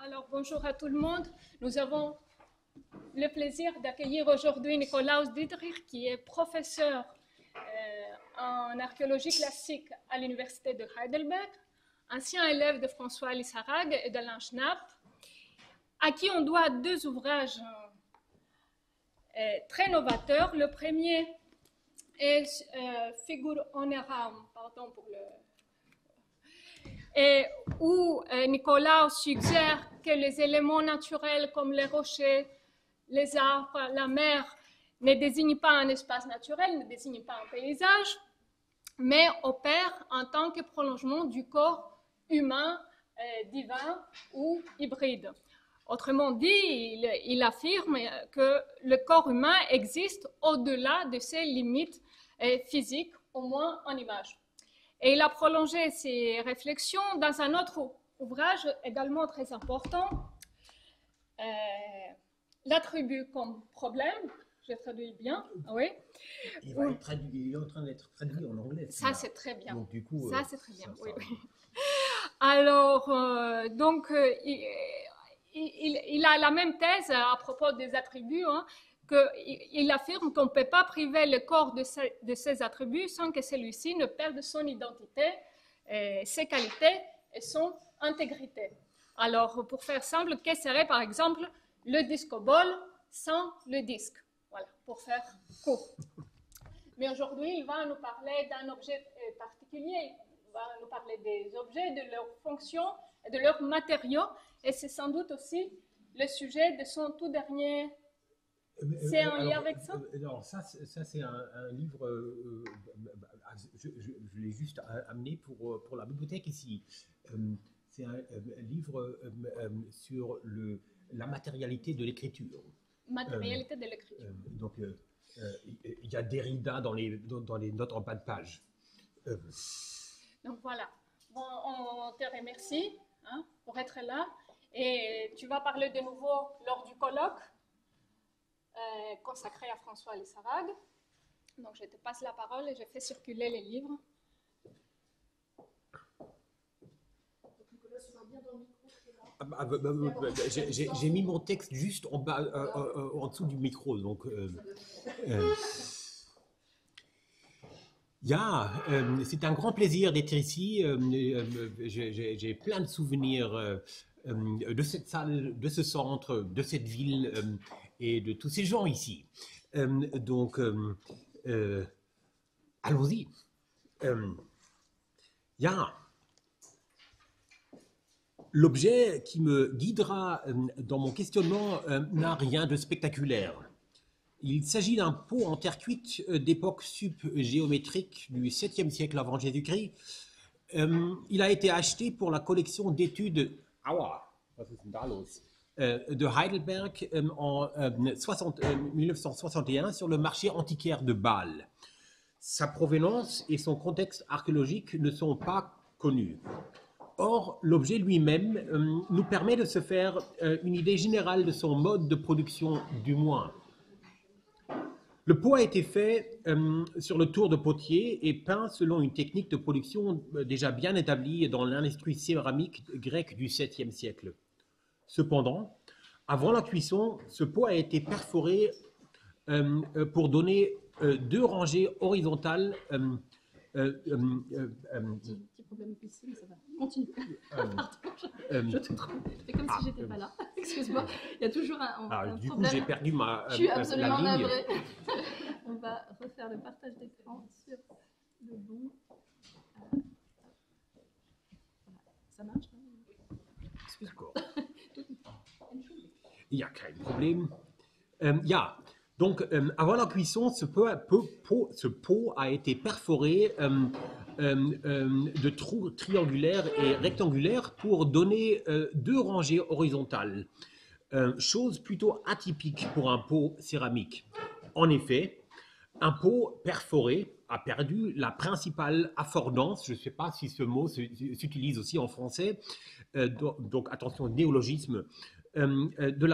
Alors, bonjour à tout le monde. Nous avons le plaisir d'accueillir aujourd'hui Nikolaus Dietrich, qui est professeur en archéologie classique à l'Université de Heidelberg, ancien élève de François Lissarag et d'Alain Schnapp, à qui on doit deux ouvrages très novateurs. Le premier est Figur ohne Raum, pardon pour le... Et où Nicolas suggère que les éléments naturels comme les rochers, les arbres, la mer ne désignent pas un espace naturel, ne désignent pas un paysage, mais opèrent en tant que prolongement du corps humain, divin ou hybride. Autrement dit, il affirme que le corps humain existe au-delà de ses limites physiques, au moins en image. Et il a prolongé ses réflexions dans un autre ouvrage également très important, L'attribut comme problème. Je traduis bien, oui. Il est en train d'être traduit en anglais. Ça, c'est très bien. Donc, du coup, ça, c'est très bien, oui. Alors, il a la même thèse à propos des attributs, hein, qu'il affirme qu'on ne peut pas priver le corps de ses attributs sans que celui-ci ne perde son identité, ses qualités et son intégrité. Alors, pour faire simple, qu'est-ce serait par exemple le disco-ball sans le disque? Voilà, pour faire court. Mais aujourd'hui, il va nous parler d'un objet particulier. Il va nous parler des objets, de leurs fonctions et de leurs matériaux. Et c'est sans doute aussi le sujet de son tout dernier... C'est en lien avec ça? Alors, ça c'est un livre, je l'ai juste amené pour la bibliothèque ici. C'est un livre sur la matérialité de l'écriture. Matérialité de l'écriture. Donc, il y a Derrida dans les notes en bas de page. Donc voilà. Bon, on te remercie pour être là. Et tu vas parler de nouveau lors du colloque consacré à François Lissarag. Donc je te passe la parole et je fais circuler les livres. J'ai mis mon texte juste en bas, en dessous du micro, donc. C'est un grand plaisir d'être ici. J'ai plein de souvenirs de cette salle, de ce centre, de cette ville et de tous ces gens ici. Allons-y. L'objet qui me guidera dans mon questionnement n'a rien de spectaculaire. Il s'agit d'un pot en terre cuite d'époque subgéométrique du 7e siècle avant Jésus-Christ. Il a été acheté pour la collection d'études de Heidelberg en 1961 sur le marché antiquaire de Bâle. Sa provenance et son contexte archéologique ne sont pas connus. Or, l'objet lui-même nous permet de se faire une idée générale de son mode de production, du moins. Le pot a été fait sur le tour de potier et peint selon une technique de production déjà bien établie dans l'industrie céramique grecque du 7e siècle. Cependant, avant la cuisson, ce pot a été perforé pour donner deux rangées horizontales. Petit problème ici, mais ça va. Continue. Je te trompe. Je fais comme si j'étais pas là. Excuse-moi. Il y a toujours un du problème. coup, j'ai perdu ma Je suis absolument la ligne. navrée. On va refaire le partage d'écran sur le bon. Voilà. Ça marche, non? Excuse-moi. Il n'y a kein Problem. Donc, avant la cuisson, ce pot a été perforé de trous triangulaires et rectangulaires pour donner deux rangées horizontales. Chose plutôt atypique pour un pot céramique. En effet, un pot perforé a perdu la principale affordance, je ne sais pas si ce mot s'utilise aussi en français, donc attention, néologisme. Il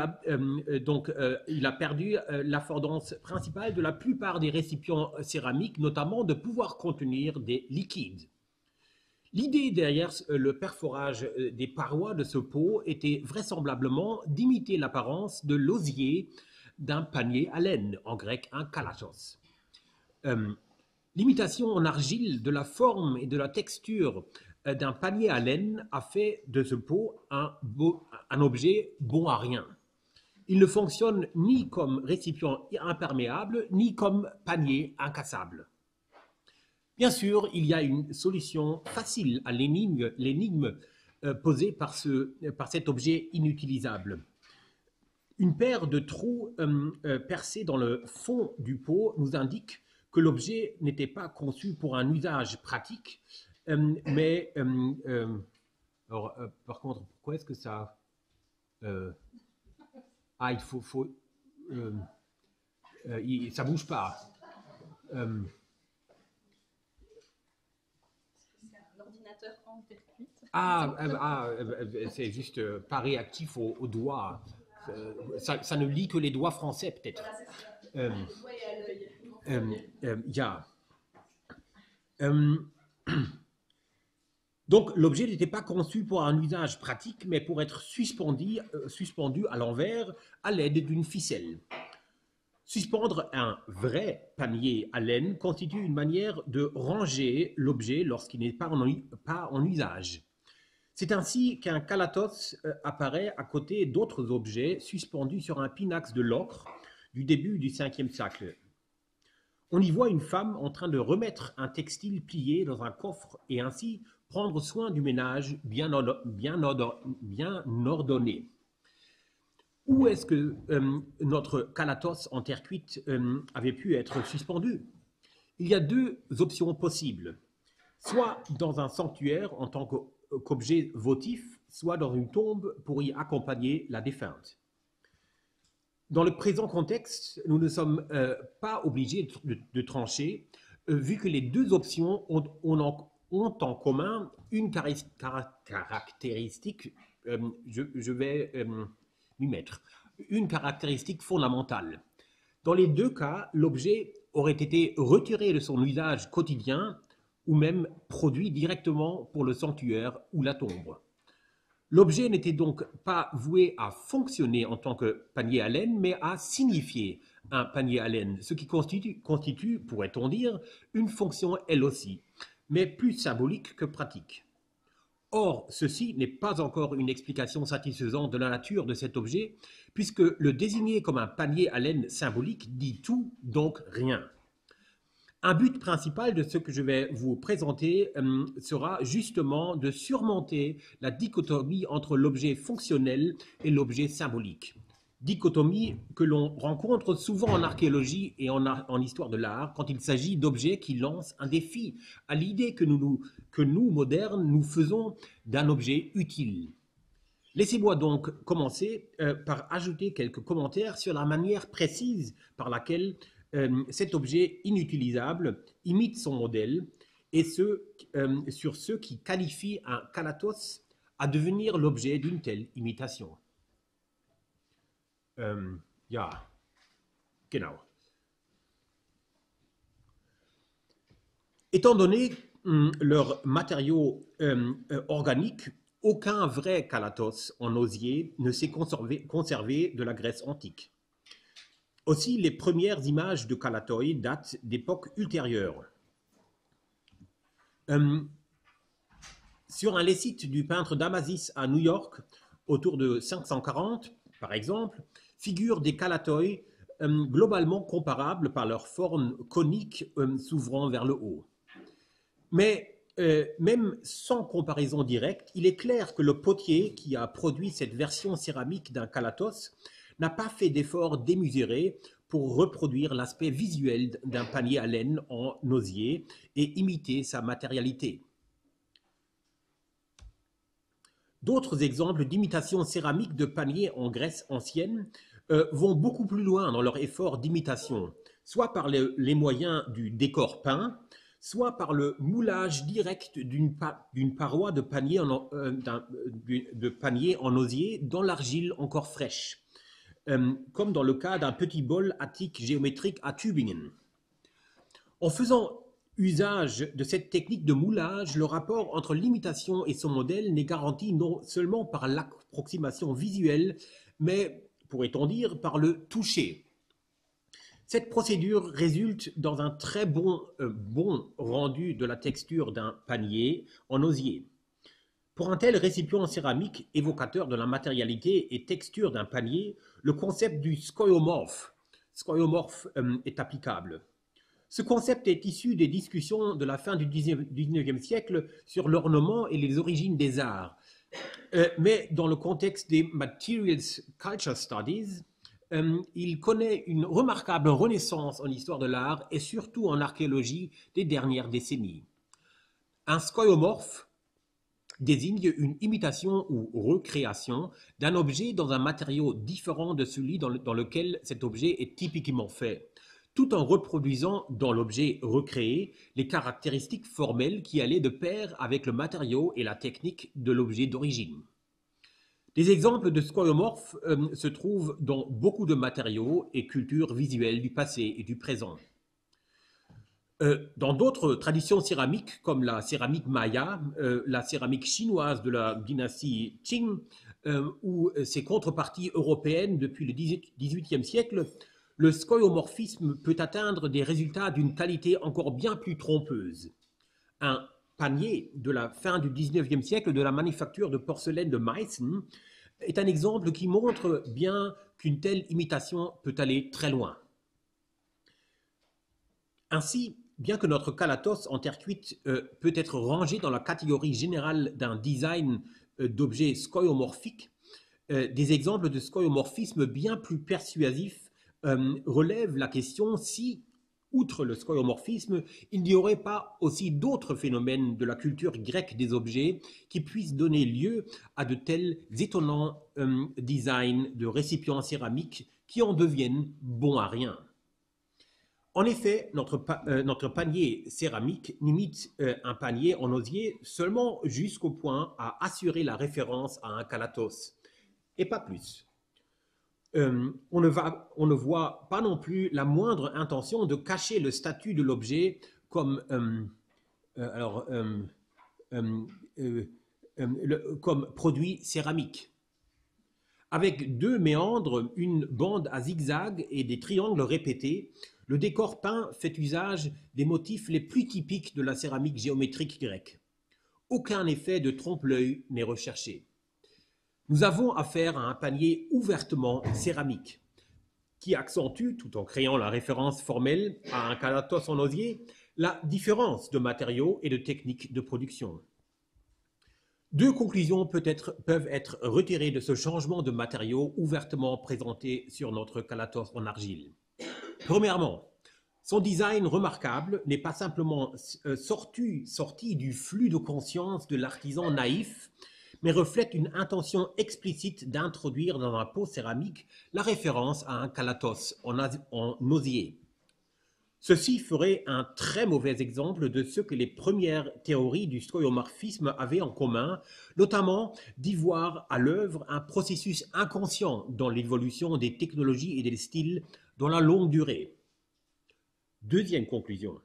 a perdu l'affordance principale de la plupart des récipients céramiques, notamment de pouvoir contenir des liquides. L'idée derrière le perforage des parois de ce pot était vraisemblablement d'imiter l'apparence de l'osier d'un panier à laine, en grec un kalatos. L'imitation en argile de la forme et de la texture d'un panier à laine a fait de ce pot un objet bon à rien. Il ne fonctionne ni comme récipient imperméable, ni comme panier incassable. Bien sûr, il y a une solution facile à l'énigme posée par cet objet inutilisable. Une paire de trous percés dans le fond du pot nous indique que l'objet n'était pas conçu pour un usage pratique, mais par contre, pourquoi est-ce que ça... il faut ça bouge pas. En terre cuite. C'est juste pas réactif aux doigts. Ça ne lit que les doigts français, peut-être. Donc, l'objet n'était pas conçu pour un usage pratique, mais pour être suspendu à l'envers à l'aide d'une ficelle. Suspendre un vrai panier à laine constitue une manière de ranger l'objet lorsqu'il n'est pas en usage. C'est ainsi qu'un kalatos apparaît à côté d'autres objets suspendus sur un pinax de l'ocre du début du 5e siècle. On y voit une femme en train de remettre un textile plié dans un coffre et ainsi prendre soin du ménage bien ordonné. Où est-ce que notre kalatos en terre cuite avait pu être suspendu? Il y a deux options possibles. Soit dans un sanctuaire en tant qu'objet votif, soit dans une tombe pour y accompagner la défunte. Dans le présent contexte, nous ne sommes pas obligés de trancher, vu que les deux options ont en commun une caractéristique, je vais m'y mettre, une caractéristique fondamentale. Dans les deux cas, l'objet aurait été retiré de son usage quotidien ou même produit directement pour le sanctuaire ou la tombe. L'objet n'était donc pas voué à fonctionner en tant que panier à laine, mais à signifier un panier à laine, ce qui constitue, pourrait-on dire, une fonction elle aussi, mais plus symbolique que pratique. Or, ceci n'est pas encore une explication satisfaisante de la nature de cet objet, puisque le désigner comme un panier à laine symbolique dit tout, donc rien. Un but principal de ce que je vais vous présenter sera justement de surmonter la dichotomie entre l'objet fonctionnel et l'objet symbolique. Dichotomie que l'on rencontre souvent en archéologie et en histoire de l'art quand il s'agit d'objets qui lancent un défi à l'idée que nous, modernes, nous faisons d'un objet utile. Laissez-moi donc commencer par ajouter quelques commentaires sur la manière précise par laquelle cet objet inutilisable imite son modèle et sur ce qui qualifie un kalatos à devenir l'objet d'une telle imitation. Genau. Étant donné leurs matériaux organiques, aucun vrai kalatos en osier ne s'est conservé de la Grèce antique. Aussi, les premières images de kalatoi datent d'époques ultérieures. Sur un lécite du peintre Damasis à New York, autour de 540, par exemple, figurent des kalatoi globalement comparables par leur forme conique s'ouvrant vers le haut. Mais même sans comparaison directe, il est clair que le potier qui a produit cette version céramique d'un kalatos n'a pas fait d'efforts démesurés pour reproduire l'aspect visuel d'un panier à laine en osier et imiter sa matérialité. D'autres exemples d'imitation céramique de paniers en Grèce ancienne vont beaucoup plus loin dans leur effort d'imitation, soit par les moyens du décor peint, soit par le moulage direct d'une paroi de panier en osier dans l'argile encore fraîche, comme dans le cas d'un petit bol attique géométrique à Tübingen. En faisant usage de cette technique de moulage, le rapport entre l'imitation et son modèle n'est garanti non seulement par l'approximation visuelle, mais, pourrait-on dire, par le toucher. Cette procédure résulte dans un très bon rendu de la texture d'un panier en osier. Pour un tel récipient en céramique, évocateur de la matérialité et texture d'un panier, le concept du skeuomorphe est applicable. Ce concept est issu des discussions de la fin du 19e siècle sur l'ornement et les origines des arts. Mais dans le contexte des Materials Culture Studies, il connaît une remarquable renaissance en histoire de l'art et surtout en archéologie des dernières décennies. Un skeuomorphe désigne une imitation ou recréation d'un objet dans un matériau différent de celui dans lequel cet objet est typiquement fait, tout en reproduisant dans l'objet recréé les caractéristiques formelles qui allaient de pair avec le matériau et la technique de l'objet d'origine. Des exemples de skeuomorphes se trouvent dans beaucoup de matériaux et cultures visuelles du passé et du présent. Dans d'autres traditions céramiques, comme la céramique maya, la céramique chinoise de la dynastie Qing, ou ses contreparties européennes depuis le XVIIIe siècle, le skeuomorphisme peut atteindre des résultats d'une qualité encore bien plus trompeuse. Un panier de la fin du XIXe siècle de la manufacture de porcelaine de Meissen est un exemple qui montre bien qu'une telle imitation peut aller très loin. Ainsi, bien que notre calatos en terre cuite peut être rangé dans la catégorie générale d'un design d'objets skeuomorphiques, des exemples de skeuomorphisme bien plus persuasifs relèvent la question si, outre le skeuomorphisme, il n'y aurait pas aussi d'autres phénomènes de la culture grecque des objets qui puissent donner lieu à de tels étonnants designs de récipients céramiques qui en deviennent bons à rien. En effet, notre panier céramique imite un panier en osier seulement jusqu'au point à assurer la référence à un calatos, et pas plus. On ne voit pas non plus la moindre intention de cacher le statut de l'objet comme, comme produit céramique. Avec deux méandres, une bande à zigzag et des triangles répétés, le décor peint fait usage des motifs les plus typiques de la céramique géométrique grecque. Aucun effet de trompe-l'œil n'est recherché. Nous avons affaire à un panier ouvertement céramique, qui accentue, tout en créant la référence formelle à un calatos en osier, la différence de matériaux et de techniques de production. Deux conclusions peuvent être retirées de ce changement de matériaux ouvertement présenté sur notre calatos en argile. Premièrement, son design remarquable n'est pas simplement sorti du flux de conscience de l'artisan naïf, mais reflète une intention explicite d'introduire dans un pot céramique la référence à un calatos en osier. Ceci ferait un très mauvais exemple de ce que les premières théories du skeuomorphisme avaient en commun, notamment d'y voir à l'œuvre un processus inconscient dans l'évolution des technologies et des styles dans la longue durée. Deuxième conclusion.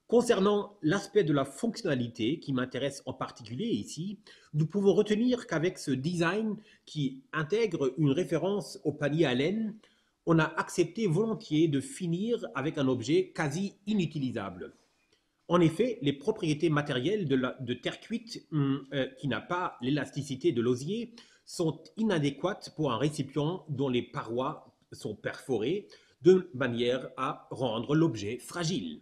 Concernant l'aspect de la fonctionnalité qui m'intéresse en particulier ici, nous pouvons retenir qu'avec ce design qui intègre une référence au panier à laine, on a accepté volontiers de finir avec un objet quasi inutilisable. En effet, les propriétés matérielles de terre cuite qui n'a pas l'élasticité de l'osier sont inadéquates pour un récipient dont les parois sont perforées de manière à rendre l'objet fragile.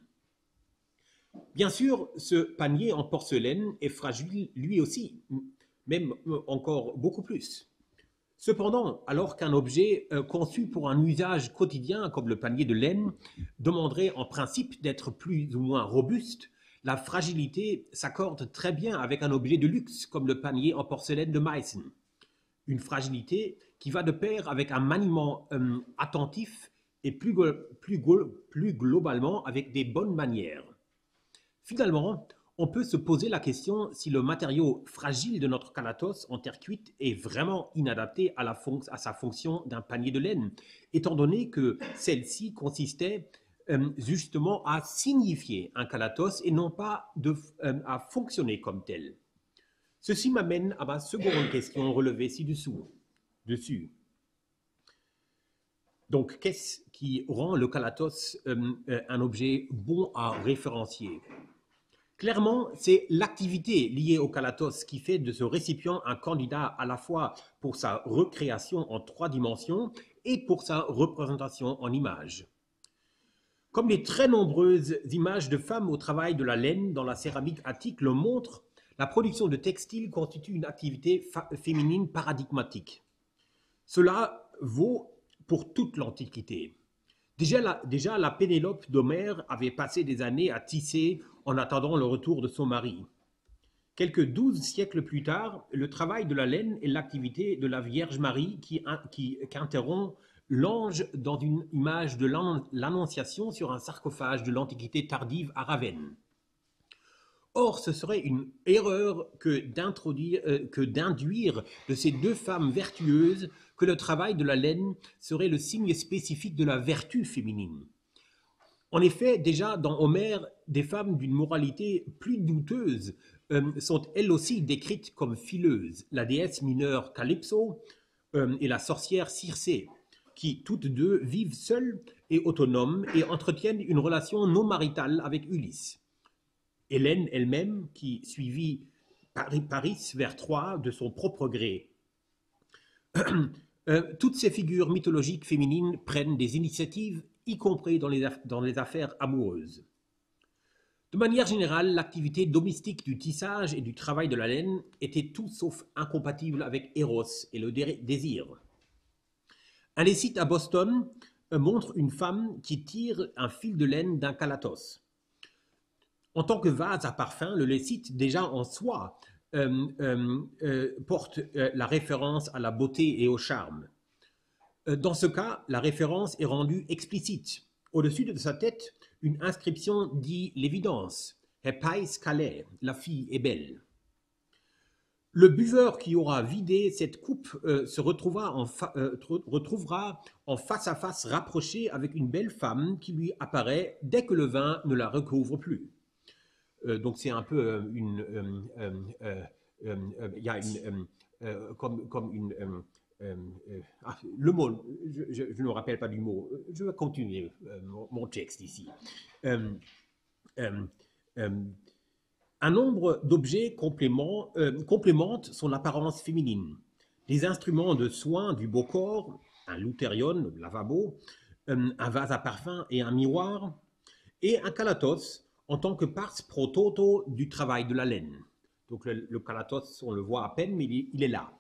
Bien sûr, ce panier en porcelaine est fragile lui aussi, même encore beaucoup plus. Cependant, alors qu'un objet conçu pour un usage quotidien comme le panier de laine demanderait en principe d'être plus ou moins robuste, la fragilité s'accorde très bien avec un objet de luxe comme le panier en porcelaine de Meissen. Une fragilité qui va de pair avec un maniement attentif et plus globalement avec des bonnes manières. Finalement, on peut se poser la question si le matériau fragile de notre calatos en terre cuite est vraiment inadapté à sa fonction d'un panier de laine, étant donné que celle-ci consistait justement à signifier un kalatos et non pas à fonctionner comme tel. Ceci m'amène à ma seconde question relevée ci-dessous. Donc, qu'est-ce qui rend le kalatos un objet bon à référencier? Clairement, c'est l'activité liée au kalatos qui fait de ce récipient un candidat à la fois pour sa recréation en 3 dimensions et pour sa représentation en images. Comme les très nombreuses images de femmes au travail de la laine dans la céramique attique le montrent, la production de textiles constitue une activité féminine paradigmatique. Cela vaut pour toute l'Antiquité. Déjà, la Pénélope d'Homère avait passé des années à tisser en attendant le retour de son mari. Quelques 12 siècles plus tard, le travail de la laine est l'activité de la Vierge Marie qui interrompt l'ange dans une image de l'Annonciation sur un sarcophage de l'Antiquité tardive à Ravenne. Or, ce serait une erreur que d'induire de ces 2 femmes vertueuses que le travail de la laine serait le signe spécifique de la vertu féminine. En effet, déjà dans Homère, des femmes d'une moralité plus douteuse sont elles aussi décrites comme fileuses, la déesse mineure Calypso et la sorcière Circé, qui toutes deux vivent seules et autonomes et entretiennent une relation non maritale avec Ulysse. Hélène elle-même, qui suivit Paris vers Troie de son propre gré. Toutes ces figures mythologiques féminines prennent des initiatives, y compris dans les affaires amoureuses. De manière générale, l'activité domestique du tissage et du travail de la laine était tout sauf incompatible avec Eros et le désir. Un des sites à Boston montre une femme qui tire un fil de laine d'un kalatos. En tant que vase à parfum, le lécite, déjà en soi, porte la référence à la beauté et au charme. Dans ce cas, la référence est rendue explicite. Au-dessus de sa tête, une inscription dit l'évidence. Hepais Calais, la fille est belle. Le buveur qui aura vidé cette coupe se retrouvera en face à face rapproché avec une belle femme qui lui apparaît dès que le vin ne la recouvre plus. Donc c'est un peu il y a comme une le mot, je ne me rappelle pas du mot, je vais continuer mon texte ici. Un nombre d'objets complémentent son apparence féminine. Des instruments de soins du beau corps, un luthérion, le lavabo, un vase à parfum et un miroir, et un kalatos en tant que pars pro toto du travail de la laine. Donc le kalatos, on le voit à peine, mais il est là.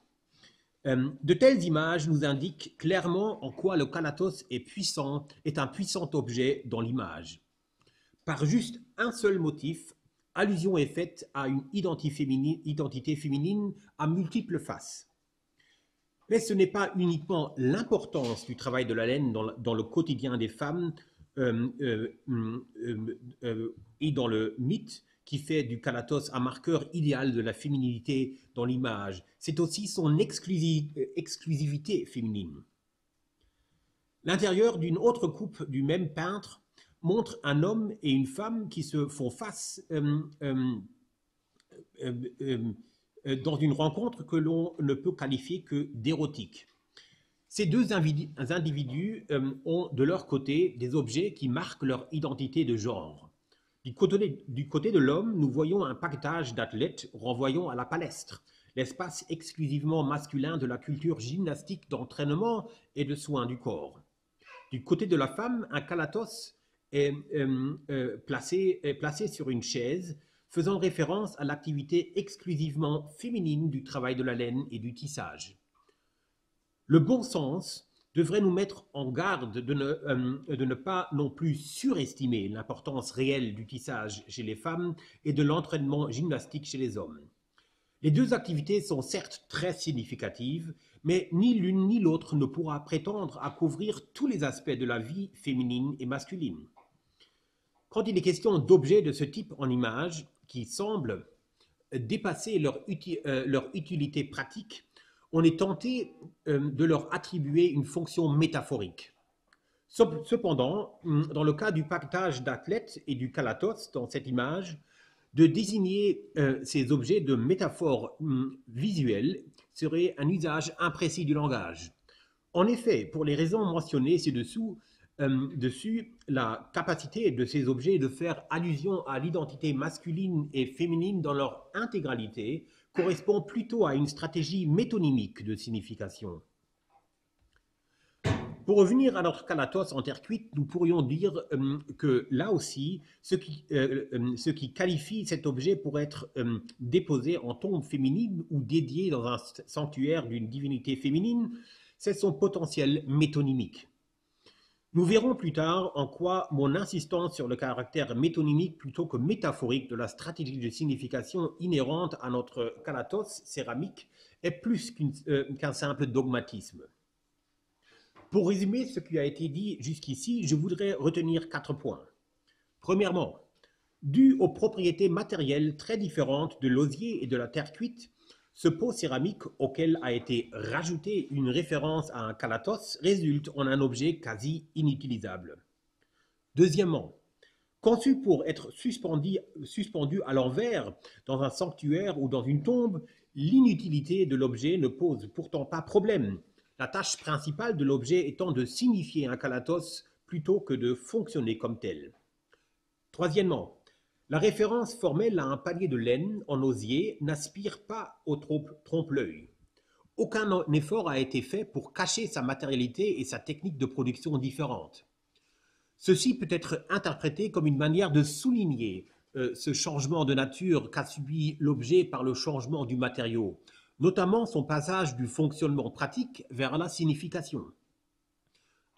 De telles images nous indiquent clairement en quoi le kalatos est un puissant objet dans l'image. Par juste un seul motif, allusion est faite à une identité féminine à multiples faces. Mais ce n'est pas uniquement l'importance du travail de la laine dans le quotidien des femmes et dans le mythe qui fait du kalatos un marqueur idéal de la féminité dans l'image. C'est aussi son exclusivité féminine. L'intérieur d'une autre coupe du même peintre montre un homme et une femme qui se font face dans une rencontre que l'on ne peut qualifier que d'érotique. Ces deux individus ont de leur côté des objets qui marquent leur identité de genre. Du côté de l'homme, nous voyons un paquetage d'athlètes renvoyant à la palestre, l'espace exclusivement masculin de la culture gymnastique d'entraînement et de soins du corps. Du côté de la femme, un kalatos est placé sur une chaise, faisant référence à l'activité exclusivement féminine du travail de la laine et du tissage. Le bon sens devrait nous mettre en garde de ne pas non plus surestimer l'importance réelle du tissage chez les femmes et de l'entraînement gymnastique chez les hommes. Les deux activités sont certes très significatives, mais ni l'une ni l'autre ne pourra prétendre à couvrir tous les aspects de la vie féminine et masculine. Quand il est question d'objets de ce type en image, qui semblent dépasser leur utilité pratique, on est tenté de leur attribuer une fonction métaphorique. Cependant, dans le cas du paquetage d'athlètes et du calatos dans cette image, de désigner ces objets de métaphores visuelles serait un usage imprécis du langage. En effet, pour les raisons mentionnées ci-dessous, la capacité de ces objets de faire allusion à l'identité masculine et féminine dans leur intégralité correspond plutôt à une stratégie métonymique de signification. Pour revenir à notre calatos en terre cuite, nous pourrions dire que là aussi, ce qui qualifie cet objet pour être déposé en tombe féminine ou dédié dans un sanctuaire d'une divinité féminine, c'est son potentiel métonymique. Nous verrons plus tard en quoi mon insistance sur le caractère métonymique plutôt que métaphorique de la stratégie de signification inhérente à notre calatos céramique est plus qu'un simple dogmatisme. Pour résumer ce qui a été dit jusqu'ici, je voudrais retenir 4 points. Premièrement, dû aux propriétés matérielles très différentes de l'osier et de la terre cuite, ce pot céramique auquel a été rajoutée une référence à un calatos résulte en un objet quasi inutilisable. Deuxièmement, conçu pour être suspendu à l'envers dans un sanctuaire ou dans une tombe, l'inutilité de l'objet ne pose pourtant pas problème. La tâche principale de l'objet étant de signifier un calatos plutôt que de fonctionner comme tel. Troisièmement, la référence formelle à un panier de laine en osier n'aspire pas au trompe-l'œil. Aucun effort a été fait pour cacher sa matérialité et sa technique de production différente. Ceci peut être interprété comme une manière de souligner ce changement de nature qu'a subi l'objet par le changement du matériau, notamment son passage du fonctionnement pratique vers la signification.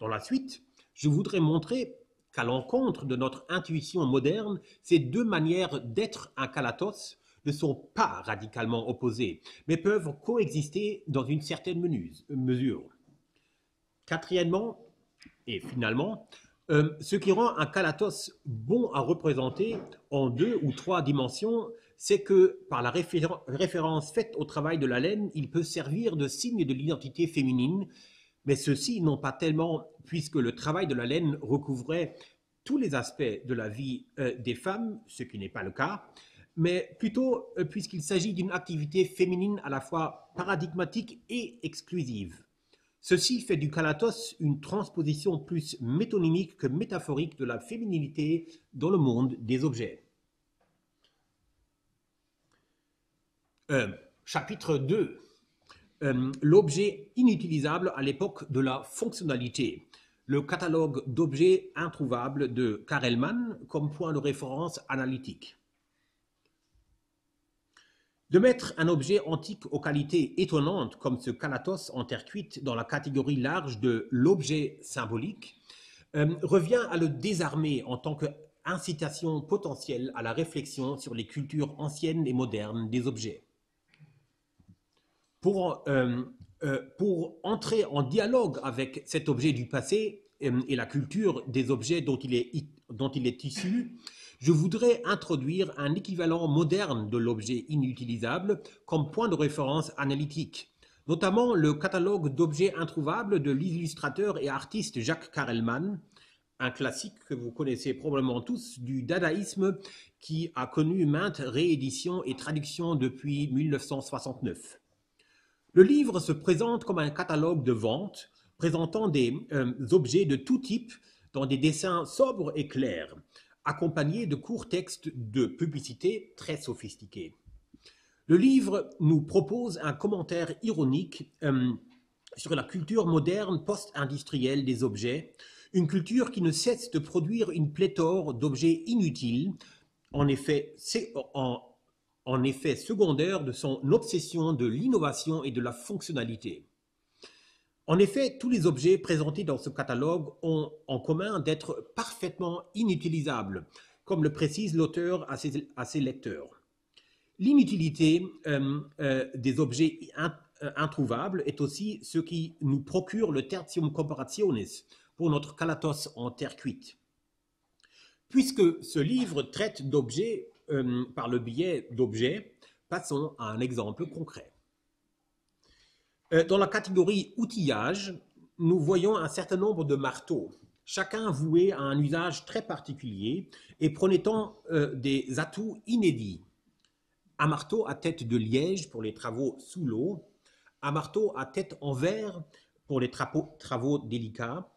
Dans la suite, je voudrais montrer qu'à l'encontre de notre intuition moderne, ces deux manières d'être un calatos ne sont pas radicalement opposées, mais peuvent coexister dans une certaine mesure. Quatrièmement, et finalement, ce qui rend un calatos bon à représenter en 2 ou 3 dimensions, c'est que par la référence faite au travail de la laine, il peut servir de signe de l'identité féminine, mais ceci non pas tellement puisque le travail de la laine recouvrait tous les aspects de la vie des femmes, ce qui n'est pas le cas, mais plutôt puisqu'il s'agit d'une activité féminine à la fois paradigmatique et exclusive. Ceci fait du calatos une transposition plus métonymique que métaphorique de la féminité dans le monde des objets. Chapitre 2. L'objet inutilisable à l'époque de la fonctionnalité. Le catalogue d'objets introuvables de Karelman comme point de référence analytique. De mettre un objet antique aux qualités étonnantes comme ce calatos en terre cuite dans la catégorie large de l'objet symbolique revient à le désarmer en tant qu'incitation potentielle à la réflexion sur les cultures anciennes et modernes des objets. Pour entrer en dialogue avec cet objet du passé et la culture des objets dont il est issu, je voudrais introduire un équivalent moderne de l'objet inutilisable comme point de référence analytique, notamment le catalogue d'objets introuvables de l'illustrateur et artiste Jacques Karelman, un classique que vous connaissez probablement tous du dadaïsme qui a connu maintes rééditions et traductions depuis 1969. Le livre se présente comme un catalogue de vente présentant des objets de tout type dans des dessins sobres et clairs, accompagnés de courts textes de publicité très sophistiqués. Le livre nous propose un commentaire ironique sur la culture moderne post-industrielle des objets, une culture qui ne cesse de produire une pléthore d'objets inutiles, en effet secondaire de son obsession de l'innovation et de la fonctionnalité. En effet, tous les objets présentés dans ce catalogue ont en commun d'être parfaitement inutilisables, comme le précise l'auteur à ses lecteurs. L'inutilité des objets introuvables est aussi ce qui nous procure le tertium comparationis pour notre calatos en terre cuite. Puisque ce livre traite d'objets par le biais d'objets, passons à un exemple concret. Dans la catégorie outillage, nous voyons un certain nombre de marteaux, chacun voué à un usage très particulier et promettant des atouts inédits. Un marteau à tête de liège pour les travaux sous l'eau, un marteau à tête en verre pour les travaux délicats,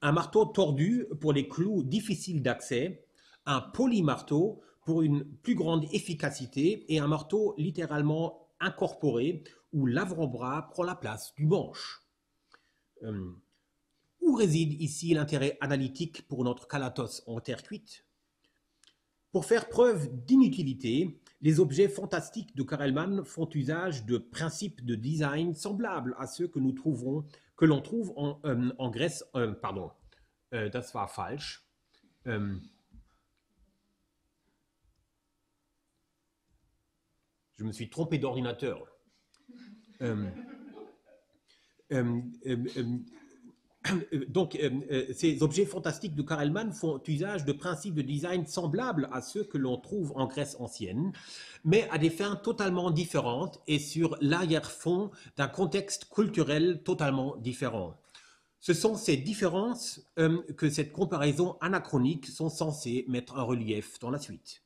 un marteau tordu pour les clous difficiles d'accès, un polymarteau pour une plus grande efficacité et un marteau littéralement incorporé où l'avant-bras prend la place du manche. Où réside ici l'intérêt analytique pour notre calatos en terre cuite? Pour faire preuve d'inutilité, les objets fantastiques de Karelman font usage de principes de design semblables à ceux que l'on trouve en Grèce. Pardon, das war falsch. Je me suis trompé d'ordinateur. Donc, ces objets fantastiques de Karelman font usage de principes de design semblables à ceux que l'on trouve en Grèce ancienne, mais à des fins totalement différentes et sur l'arrière-fond d'un contexte culturel totalement différent. Ce sont ces différences que cette comparaison anachronique sont censées mettre en relief dans la suite.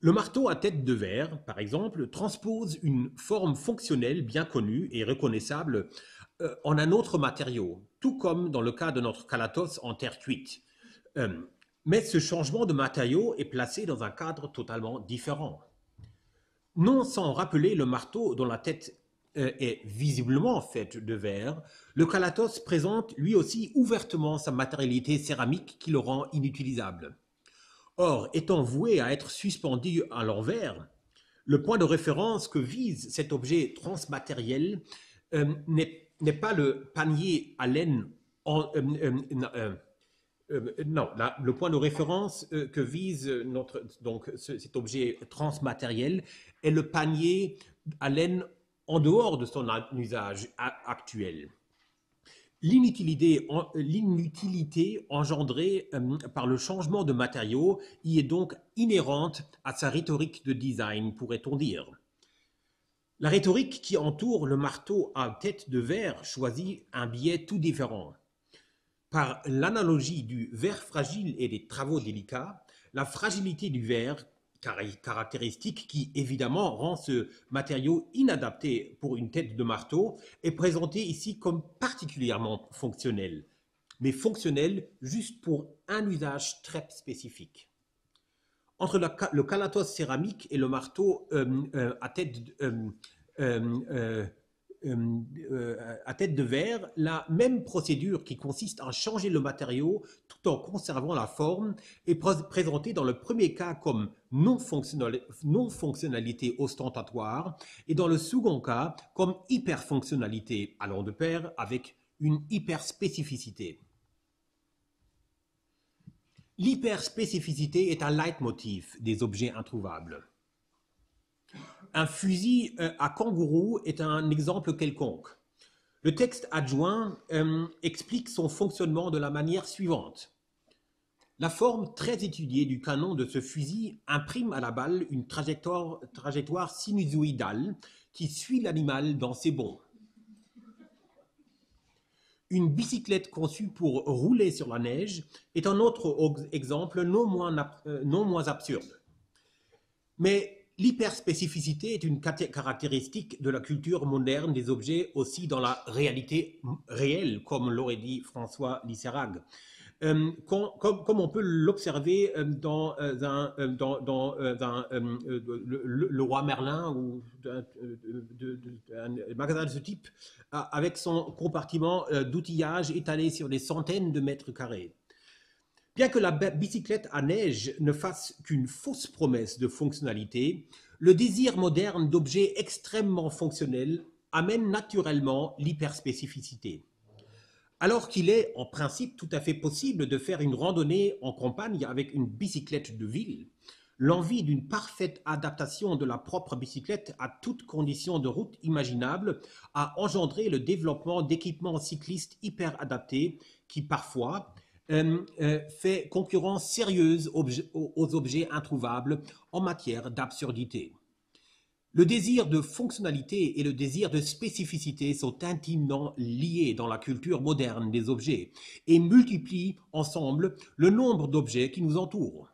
Le marteau à tête de verre, par exemple, transpose une forme fonctionnelle bien connue et reconnaissable en un autre matériau, tout comme dans le cas de notre calatos en terre cuite. Mais ce changement de matériau est placé dans un cadre totalement différent. Non sans rappeler le marteau dont la tête est visiblement faite de verre, le calatos présente lui aussi ouvertement sa matérialité céramique qui le rend inutilisable. Or, étant voué à être suspendu à l'envers, le point de référence que vise cet objet transmatériel n'est pas le panier à laine. Le point de référence que vise cet objet transmatériel est le panier à laine en dehors de son usage actuel. L'inutilité engendrée par le changement de matériaux y est donc inhérente à sa rhétorique de design, pourrait-on dire. La rhétorique qui entoure le marteau à tête de verre choisit un biais tout différent. Par l'analogie du verre fragile et des travaux délicats, la fragilité du verre, caractéristique qui évidemment rend ce matériau inadapté pour une tête de marteau, est présentée ici comme particulièrement fonctionnel, mais fonctionnel juste pour un usage très spécifique. Entre le calatos céramique et le marteau à tête de verre, la même procédure qui consiste à changer le matériau tout en conservant la forme est présentée dans le premier cas comme non-fonctionnalité ostentatoire et dans le second cas comme hyperfonctionnalité allant de pair avec une hyperspécificité. L'hyperspécificité est un leitmotiv des objets introuvables. Un fusil à kangourou est un exemple quelconque. Le texte adjoint explique son fonctionnement de la manière suivante. La forme très étudiée du canon de ce fusil imprime à la balle une trajectoire sinusoïdale qui suit l'animal dans ses bonds. Une bicyclette conçue pour rouler sur la neige est un autre exemple non moins absurde. Mais l'hyperspécificité est une caractéristique de la culture moderne des objets aussi dans la réalité réelle, comme l'aurait dit François Lissérag. Comme on peut l'observer dans le roi Merlin ou un magasin de ce type, avec son compartiment d'outillage étalé sur des centaines de mètres carrés. Bien que la bicyclette à neige ne fasse qu'une fausse promesse de fonctionnalité, le désir moderne d'objets extrêmement fonctionnels amène naturellement l'hyperspécificité. Alors qu'il est en principe tout à fait possible de faire une randonnée en campagne avec une bicyclette de ville, l'envie d'une parfaite adaptation de la propre bicyclette à toutes conditions de route imaginables a engendré le développement d'équipements cyclistes hyper adaptés qui parfois fait concurrence sérieuse aux objets introuvables en matière d'absurdité. Le désir de fonctionnalité et le désir de spécificité sont intimement liés dans la culture moderne des objets et multiplient ensemble le nombre d'objets qui nous entourent.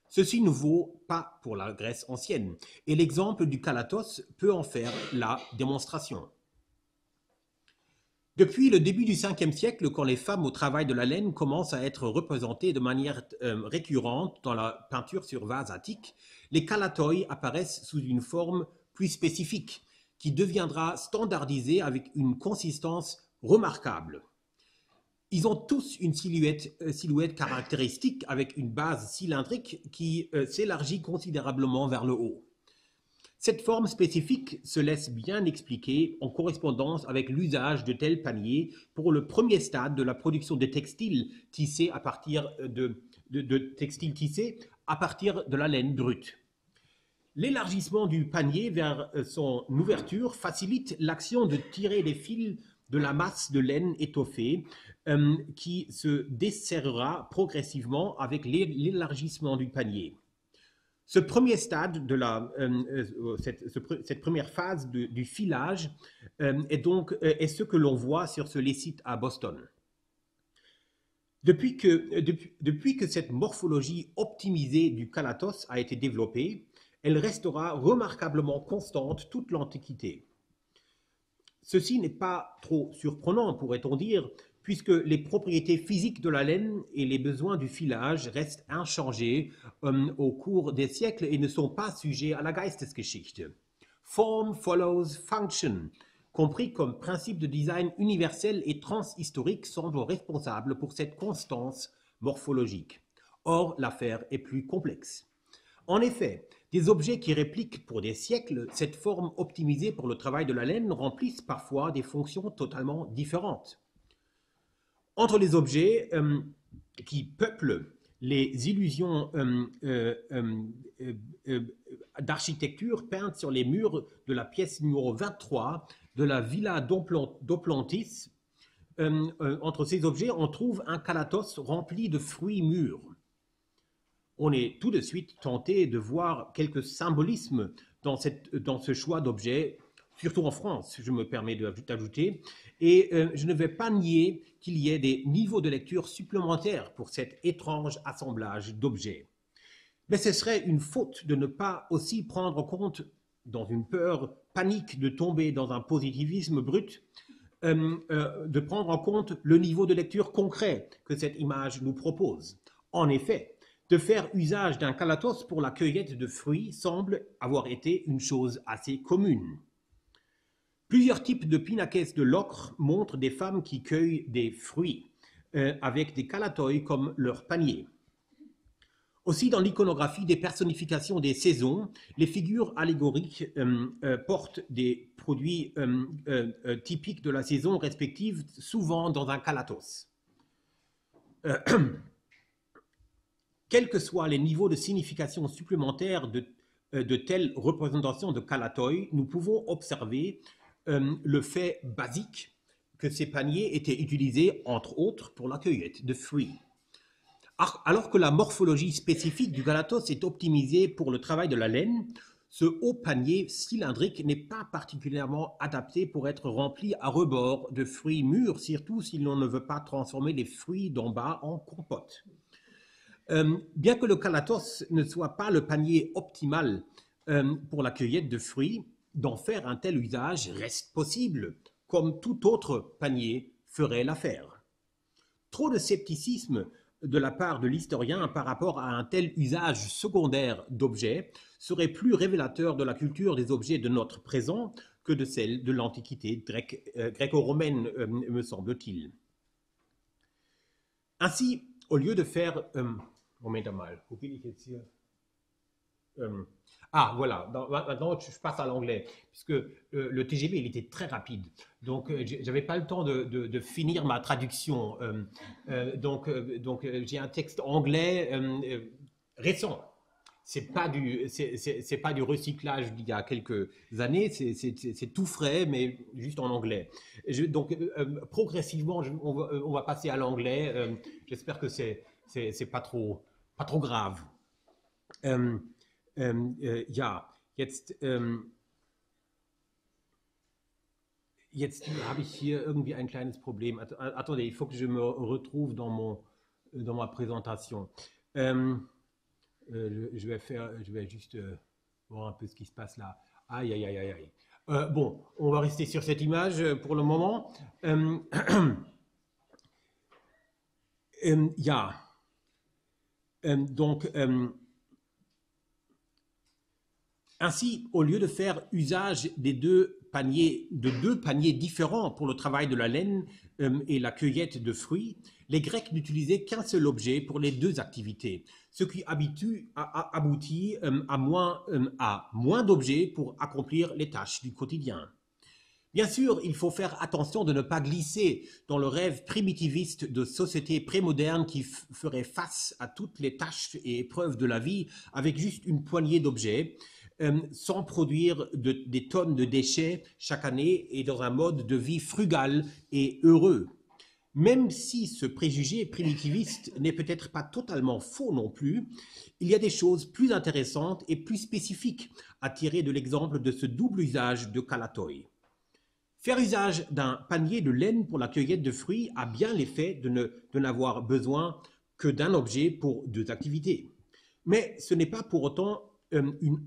Ceci ne vaut pas pour la Grèce ancienne, et l'exemple du kalatos peut en faire la démonstration. Depuis le début du 5e siècle, quand les femmes au travail de la laine commencent à être représentées de manière récurrente dans la peinture sur vase attique, les kalatoi apparaissent sous une forme plus spécifique, qui deviendra standardisée avec une consistance remarquable. Ils ont tous une silhouette caractéristique avec une base cylindrique qui s'élargit considérablement vers le haut. Cette forme spécifique se laisse bien expliquer en correspondance avec l'usage de tels paniers pour le premier stade de la production de textiles tissés à partir de textiles tissés à partir de la laine brute. L'élargissement du panier vers son ouverture facilite l'action de tirer les fils de la masse de laine étoffée qui se desserrera progressivement avec l'élargissement du panier. Ce premier stade de cette première phase du filage est ce que l'on voit sur ce site à Boston. Depuis que cette morphologie optimisée du kalatos a été développée, elle restera remarquablement constante toute l'Antiquité. Ceci n'est pas trop surprenant, pourrait-on dire, puisque les propriétés physiques de la laine et les besoins du filage restent inchangés au cours des siècles et ne sont pas sujets à la Geistesgeschichte. Form follows function, compris comme principe de design universel et transhistorique, semble responsable pour cette constance morphologique. Or, l'affaire est plus complexe. En effet, des objets qui répliquent pour des siècles cette forme optimisée pour le travail de la laine remplissent parfois des fonctions totalement différentes. Entre les objets qui peuplent les illusions d'architecture peintes sur les murs de la pièce numéro 23 de la Villa d'Oplantis, entre ces objets, on trouve un kalatos rempli de fruits mûrs. On est tout de suite tenté de voir quelques symbolismes dans ce choix d'objets, surtout en France, je me permets d'ajouter, et je ne vais pas nier qu'il y ait des niveaux de lecture supplémentaires pour cet étrange assemblage d'objets. Mais ce serait une faute de ne pas aussi prendre en compte, dans une peur panique de tomber dans un positivisme brut, de prendre en compte le niveau de lecture concret que cette image nous propose. En effet, de faire usage d'un kalatos pour la cueillette de fruits semble avoir été une chose assez commune. Plusieurs types de pinakès de l'ocre montrent des femmes qui cueillent des fruits avec des kalatoi comme leur panier. Aussi, dans l'iconographie des personnifications des saisons, les figures allégoriques portent des produits typiques de la saison respective, souvent dans un kalatos. Quels que soient les niveaux de signification supplémentaires de telles représentations de kalatoi, nous pouvons observer le fait basique que ces paniers étaient utilisés, entre autres, pour la cueillette de fruits. Alors que la morphologie spécifique du kalatos est optimisée pour le travail de la laine, ce haut panier cylindrique n'est pas particulièrement adapté pour être rempli à rebord de fruits mûrs, surtout si l'on ne veut pas transformer les fruits d'en bas en compote. Bien que le kalatos ne soit pas le panier optimal pour la cueillette de fruits, d'en faire un tel usage reste possible, comme tout autre panier ferait l'affaire. Trop de scepticisme de la part de l'historien par rapport à un tel usage secondaire d'objets serait plus révélateur de la culture des objets de notre présent que de celle de l'Antiquité gréco-romaine, me semble-t-il. Ainsi, au lieu de faire... Moment mal, wo bin ich jetzt hier? Voilà, maintenant je passe à l'anglais, puisque le TGV il était très rapide, donc j'avais pas le temps de finir ma traduction, donc j'ai un texte anglais récent. C'est pas du recyclage d'il y a quelques années, c'est tout frais, mais juste en anglais. Donc progressivement, on va passer à l'anglais. J'espère que c'est pas trop grave. Ja, jetzt Jetzt habe ich hier irgendwie ein kleines Problem. Attendez, il faut que je me retrouve dans ma présentation. Je vais juste voir un peu ce qui se passe là. Aïe, aïe, aïe, aïe, aïe. Bon, on va rester sur cette image pour le moment. Ja. Donc, ainsi, au lieu de faire usage de deux paniers différents pour le travail de la laine et la cueillette de fruits, les Grecs n'utilisaient qu'un seul objet pour les deux activités, ce qui aboutit à moins d'objets pour accomplir les tâches du quotidien. Bien sûr, il faut faire attention de ne pas glisser dans le rêve primitiviste de sociétés prémodernes qui feraient face à toutes les tâches et épreuves de la vie avec juste une poignée d'objets, sans produire des tonnes de déchets chaque année et dans un mode de vie frugal et heureux. Même si ce préjugé primitiviste n'est peut-être pas totalement faux non plus, il y a des choses plus intéressantes et plus spécifiques à tirer de l'exemple de ce double usage de kalatoi. Faire usage d'un panier de laine pour la cueillette de fruits a bien l'effet de n'avoir besoin que d'un objet pour deux activités. Mais ce n'est pas pour autant une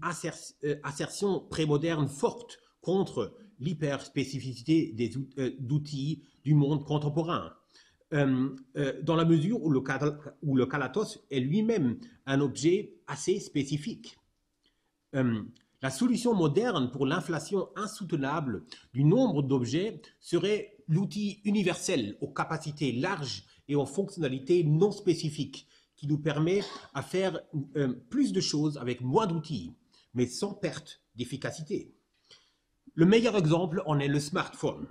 assertion prémoderne forte contre l'hyperspécificité d'outils du monde contemporain, dans la mesure où le kalatos est lui-même un objet assez spécifique. La solution moderne pour l'inflation insoutenable du nombre d'objets serait l'outil universel aux capacités larges et aux fonctionnalités non spécifiques, qui nous permet à faire plus de choses avec moins d'outils, mais sans perte d'efficacité. Le meilleur exemple en est le smartphone.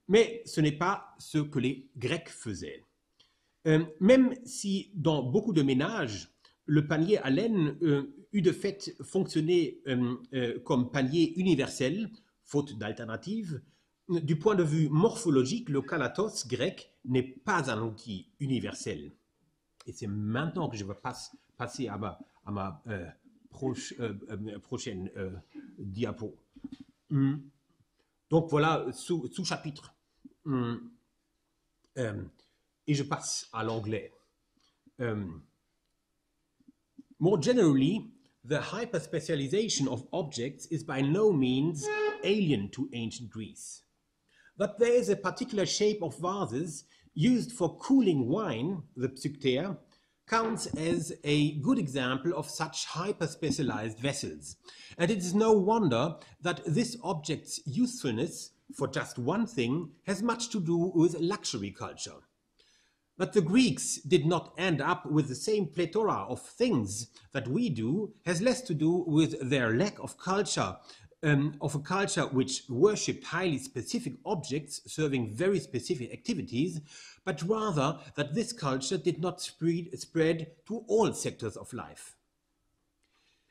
Mais ce n'est pas ce que les Grecs faisaient. Même si dans beaucoup de ménages, le panier à laine eut de fait fonctionné comme panier universel, faute d'alternative, du point de vue morphologique, le kalatos grec n'est pas un outil universel. Et c'est maintenant que je vais passer à ma prochaine diapo. Donc voilà, sous-chapitre. Et je passe à l'anglais. More generally, the hyperspecialization of objects is by no means alien to ancient Greece. But there is a particular shape of vases used for cooling wine, the psyktea, counts as a good example of such hyper-specialized vessels. And it is no wonder that this object's usefulness for just one thing has much to do with luxury culture. But the Greeks did not end up with the same plethora of things that we do, has less to do with their lack of culture, of a culture which worshipped highly specific objects serving very specific activities, but rather that this culture did not spread to all sectors of life.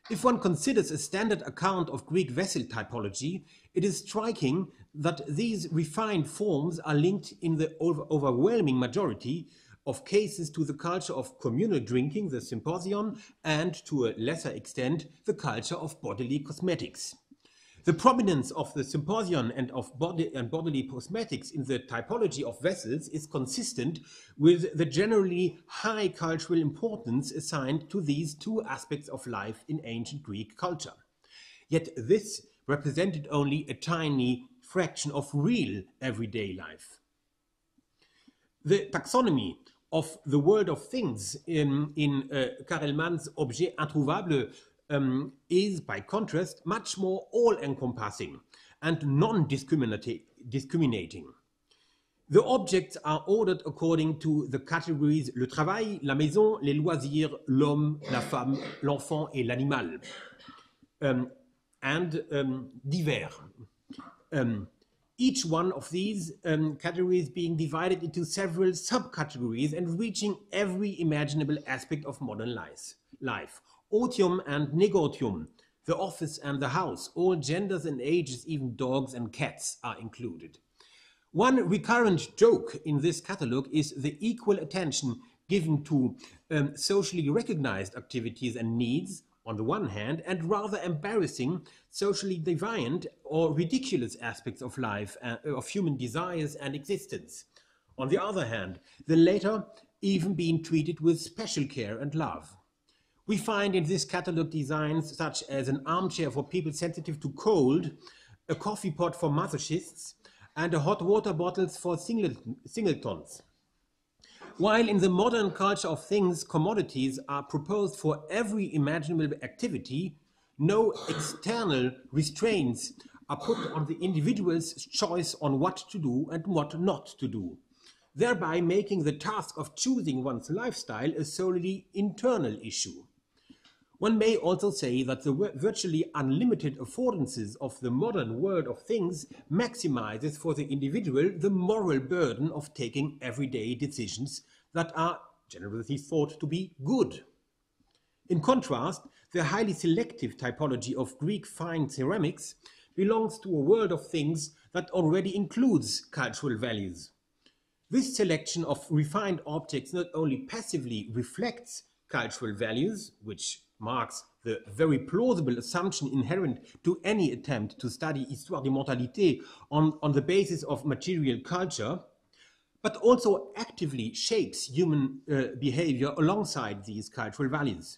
If one considers a standard account of Greek vessel typology, it is striking that these refined forms are linked in the overwhelming majority of cases to the culture of communal drinking, the symposion, and to a lesser extent, the culture of bodily cosmetics. The prominence of the symposion and of bodily cosmetics in the typology of vessels is consistent with the generally high cultural importance assigned to these two aspects of life in ancient Greek culture. Yet this represented only a tiny fraction of real everyday life. The taxonomy of the world of things in Karelmann's Objets Introuvables is, by contrast, much more all-encompassing and non-discriminating. The objects are ordered according to the categories le travail, la maison, les loisirs, l'homme, la femme, l'enfant et l'animal, and divers. Each one of these categories being divided into several subcategories and reaching every imaginable aspect of modern life. Otium and negotium, the office and the house, all genders and ages, even dogs and cats are included. One recurrent joke in this catalogue is the equal attention given to socially recognized activities and needs, on the one hand, and rather embarrassing, socially deviant or ridiculous aspects of life, of human desires and existence. On the other hand, the latter even being treated with special care and love. We find in this catalogue designs such as an armchair for people sensitive to cold, a coffee pot for masochists, and a hot water bottles for singletons. While in the modern culture of things, commodities are proposed for every imaginable activity, no external restraints are put on the individual's choice on what to do and what not to do, thereby making the task of choosing one's lifestyle a solely internal issue. One may also say that the virtually unlimited affordances of the modern world of things maximizes for the individual the moral burden of taking everyday decisions that are generally thought to be good. In contrast, the highly selective typology of Greek fine ceramics belongs to a world of things that already includes cultural values. This selection of refined objects not only passively reflects cultural values, which marks the very plausible assumption inherent to any attempt to study Histoire des Mentalités on the basis of material culture, but also actively shapes human behavior alongside these cultural values.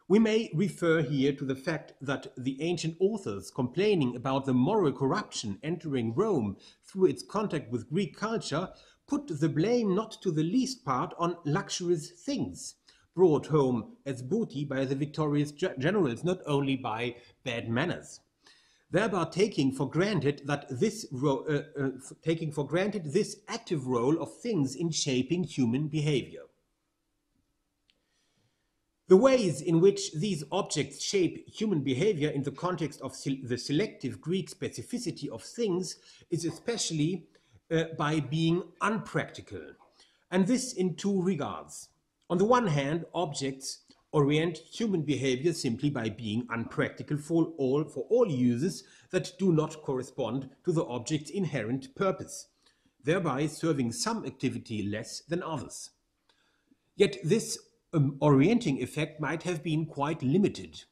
We may refer here to the fact that the ancient authors complaining about the moral corruption entering Rome through its contact with Greek culture put the blame not to the least part on luxurious things, brought home as booty by the victorious generals, not only by bad manners, thereby taking for granted this active role of things in shaping human behavior. The ways in which these objects shape human behavior in the context of the selective Greek specificity of things is especially by being unpractical, and this in two regards. On the one hand, objects orient human behavior simply by being unpractical for all uses that do not correspond to the object's inherent purpose, thereby serving some activity less than others. Yet this orienting effect might have been quite limited.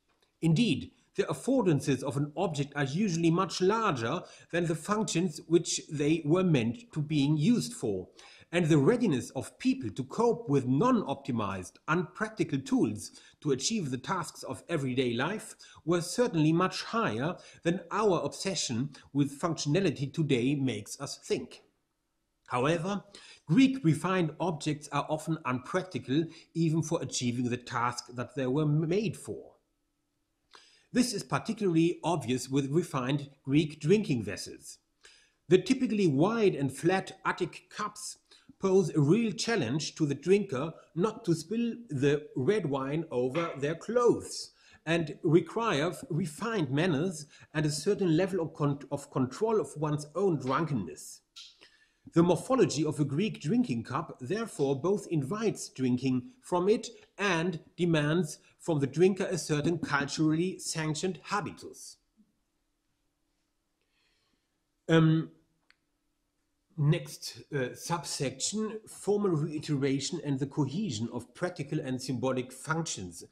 Indeed, the affordances of an object are usually much larger than the functions which they were meant to being used for, and the readiness of people to cope with non-optimized, unpractical tools to achieve the tasks of everyday life was certainly much higher than our obsession with functionality today makes us think. However, Greek refined objects are often unpractical even for achieving the task that they were made for. This is particularly obvious with refined Greek drinking vessels. The typically wide and flat Attic cups pose a real challenge to the drinker not to spill the red wine over their clothes, and require refined manners and a certain level of control of one's own drunkenness. The morphology of a Greek drinking cup therefore both invites drinking from it and demands from the drinker a certain culturally sanctioned habitus. Next subsection, formal reiteration and the cohesion of practical and symbolic functions.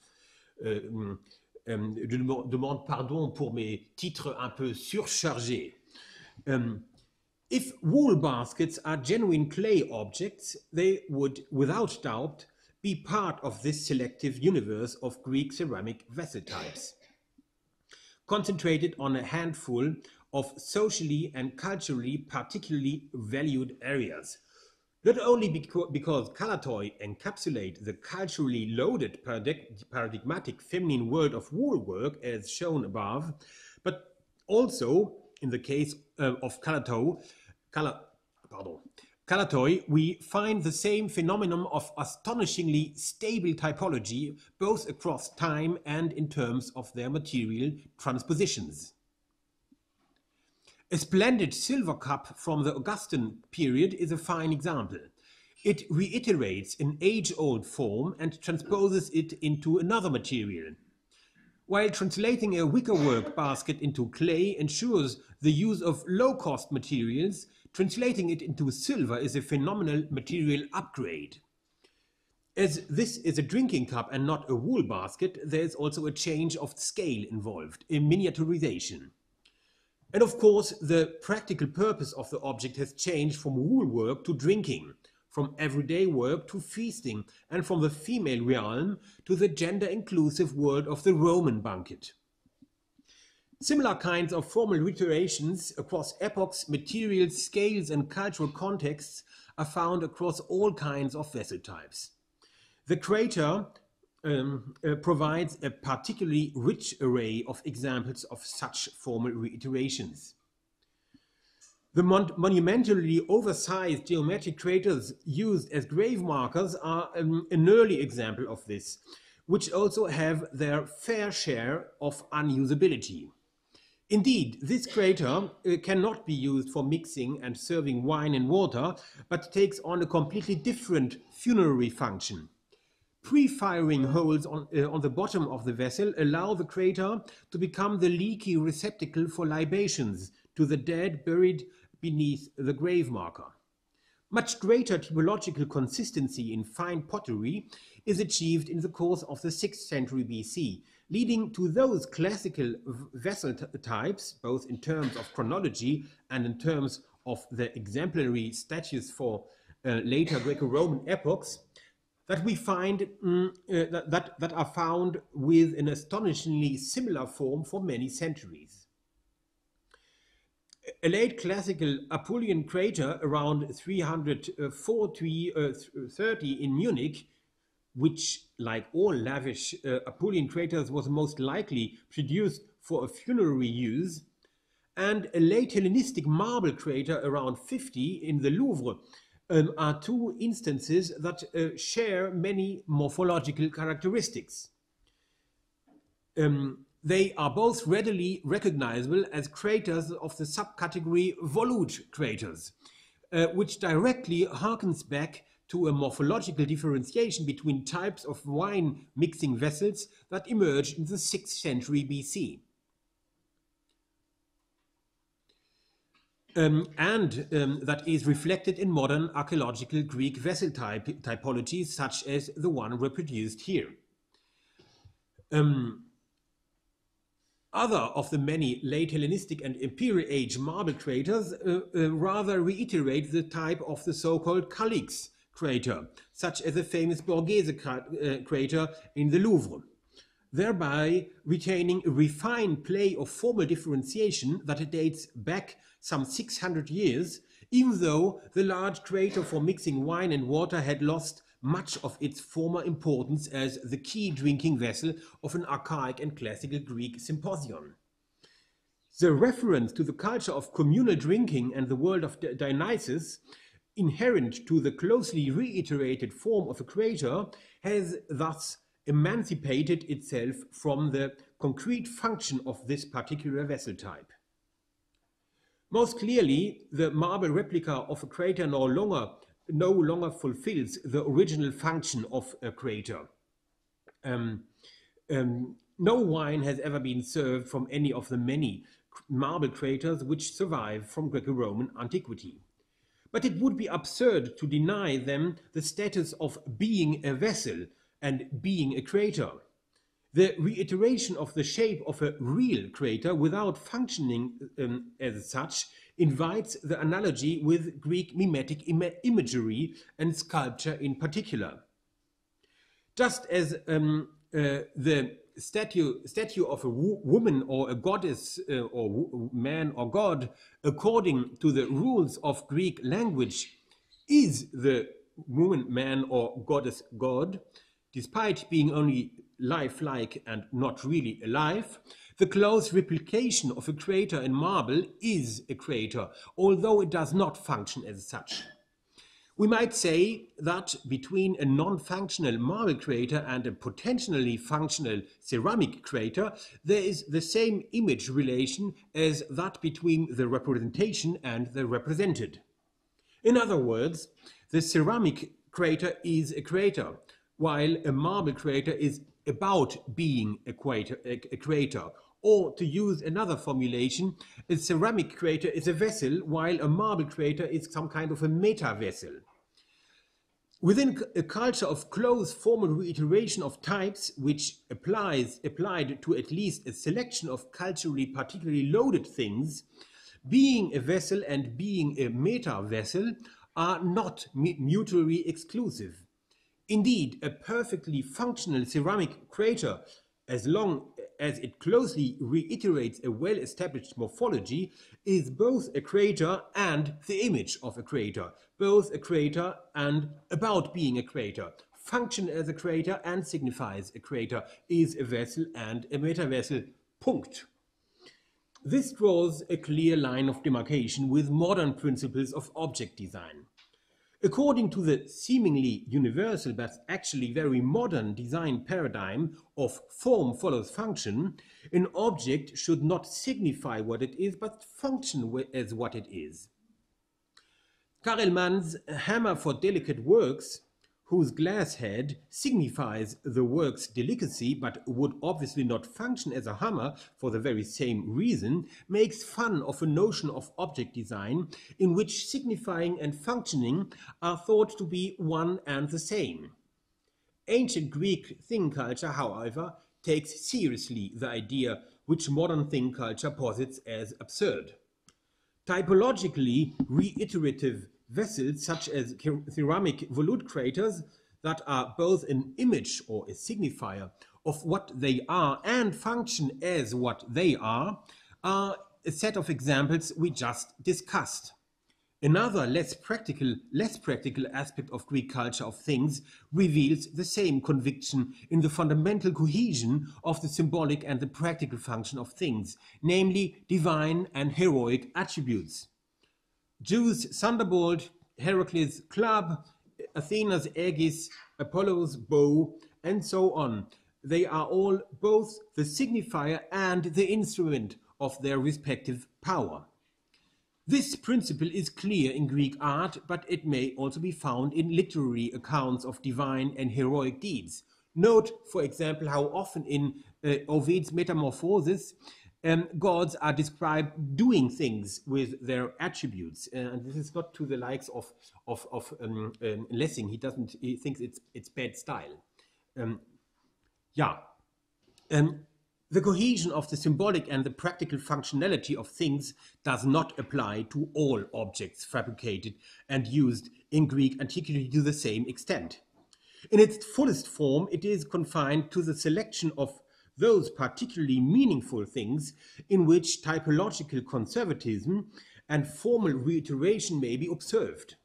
Je demande pardon pour mes titres un peu surchargés. If wool baskets are genuine clay objects, they would, without doubt, be part of this selective universe of Greek ceramic vessel types, concentrated on a handful of socially and culturally particularly valued areas. Not only because kalatoi encapsulate the culturally loaded paradigmatic feminine world of woolwork as shown above, but also in the case of kalatoi, we find the same phenomenon of astonishingly stable typology both across time and in terms of their material transpositions. A splendid silver cup from the Augustan period is a fine example. It reiterates an age-old form and transposes it into another material. While translating a wickerwork basket into clay ensures the use of low-cost materials, translating it into silver is a phenomenal material upgrade. As this is a drinking cup and not a wool basket, there is also a change of scale involved, a miniaturization. And of course, the practical purpose of the object has changed from wool work to drinking, from everyday work to feasting, and from the female realm to the gender-inclusive world of the Roman banquet. Similar kinds of formal reiterations across epochs, materials, scales, and cultural contexts are found across all kinds of vessel types. The crater provides a particularly rich array of examples of such formal reiterations. The monumentally oversized geometric craters used as grave markers are an early example of this, which also have their fair share of unusability. Indeed, this crater cannot be used for mixing and serving wine and water, but takes on a completely different funerary function. Pre-firing holes on the bottom of the vessel allow the crater to become the leaky receptacle for libations to the dead buried beneath the grave marker. Much greater typological consistency in fine pottery is achieved in the course of the 6th century BC, leading to those classical vessel types, both in terms of chronology and in terms of the exemplary statues for later Greco-Roman epochs, that we find that are found with an astonishingly similar form for many centuries. A late classical Apulian crater around 330 in Munich, which, like all lavish Apulian craters, was most likely produced for a funerary use, and a late Hellenistic marble crater around 50 in the Louvre are two instances that share many morphological characteristics. They are both readily recognizable as craters of the subcategory volute craters, which directly harkens back to a morphological differentiation between types of wine mixing vessels that emerged in the 6th century BC. That is reflected in modern archaeological Greek vessel typologies, such as the one reproduced here. Other of the many late Hellenistic and Imperial Age marble craters rather reiterate the type of the so-called Calix crater, such as the famous Borghese crater in the Louvre, thereby retaining a refined play of formal differentiation that dates back some 600 years, even though the large crater for mixing wine and water had lost much of its former importance as the key drinking vessel of an archaic and classical Greek symposium. The reference to the culture of communal drinking and the world of Dionysus, inherent to the closely reiterated form of a crater, has thus emancipated itself from the concrete function of this particular vessel type. Most clearly, the marble replica of a crater no longer fulfills the original function of a crater. No wine has ever been served from any of the many marble craters which survive from Greco-Roman antiquity. But it would be absurd to deny them the status of being a vessel and being a crater. The reiteration of the shape of a real crater without functioning as such invites the analogy with Greek mimetic imagery and sculpture in particular. Just as the statue of a woman or a goddess or man or god, according to the rules of Greek language, is the woman, man or goddess god, despite being only lifelike and not really alive, the close replication of a crater in marble is a crater, although it does not function as such. We might say that between a non-functional marble crater and a potentially functional ceramic crater, there is the same image relation as that between the representation and the represented. In other words, the ceramic crater is a crater, while a marble crater is about being a crater. Or, to use another formulation, a ceramic crater is a vessel, while a marble crater is some kind of a meta-vessel. Within a culture of close formal reiteration of types, which applied to at least a selection of culturally particularly loaded things, being a vessel and being a meta-vessel are not mutually exclusive. Indeed, a perfectly functional ceramic crater, as long as it closely reiterates a well-established morphology, is both a crater and the image of a crater, both a crater and about being a crater, function as a crater and signifies a crater, is a vessel and a meta-vessel, punct. This draws a clear line of demarcation with modern principles of object design. According to the seemingly universal but actually very modern design paradigm of form follows function, an object should not signify what it is but function as what it is. Karel Mann's hammer for delicate works, whose glass head signifies the work's delicacy but would obviously not function as a hammer for the very same reason, makes fun of a notion of object design in which signifying and functioning are thought to be one and the same. Ancient Greek thing culture, however, takes seriously the idea which modern thing culture posits as absurd. Typologically reiterative vessels such as ceramic volute craters that are both an image or a signifier of what they are and function as what they are a set of examples we just discussed. Another less practical aspect of Greek culture of things reveals the same conviction in the fundamental cohesion of the symbolic and the practical function of things, namely divine and heroic attributes. Zeus' thunderbolt, Heracles' club, Athena's aegis, Apollo's bow, and so on. They are all both the signifier and the instrument of their respective power. This principle is clear in Greek art, but it may also be found in literary accounts of divine and heroic deeds. Note, for example, how often in Ovid's Metamorphoses, gods are described doing things with their attributes, and this is not to the likes of Lessing. He thinks it's bad style. The cohesion of the symbolic and the practical functionality of things does not apply to all objects fabricated and used in Greek antiquity to the same extent. In its fullest form, it is confined to the selection of those particularly meaningful things in which typological conservatism and formal reiteration may be observed.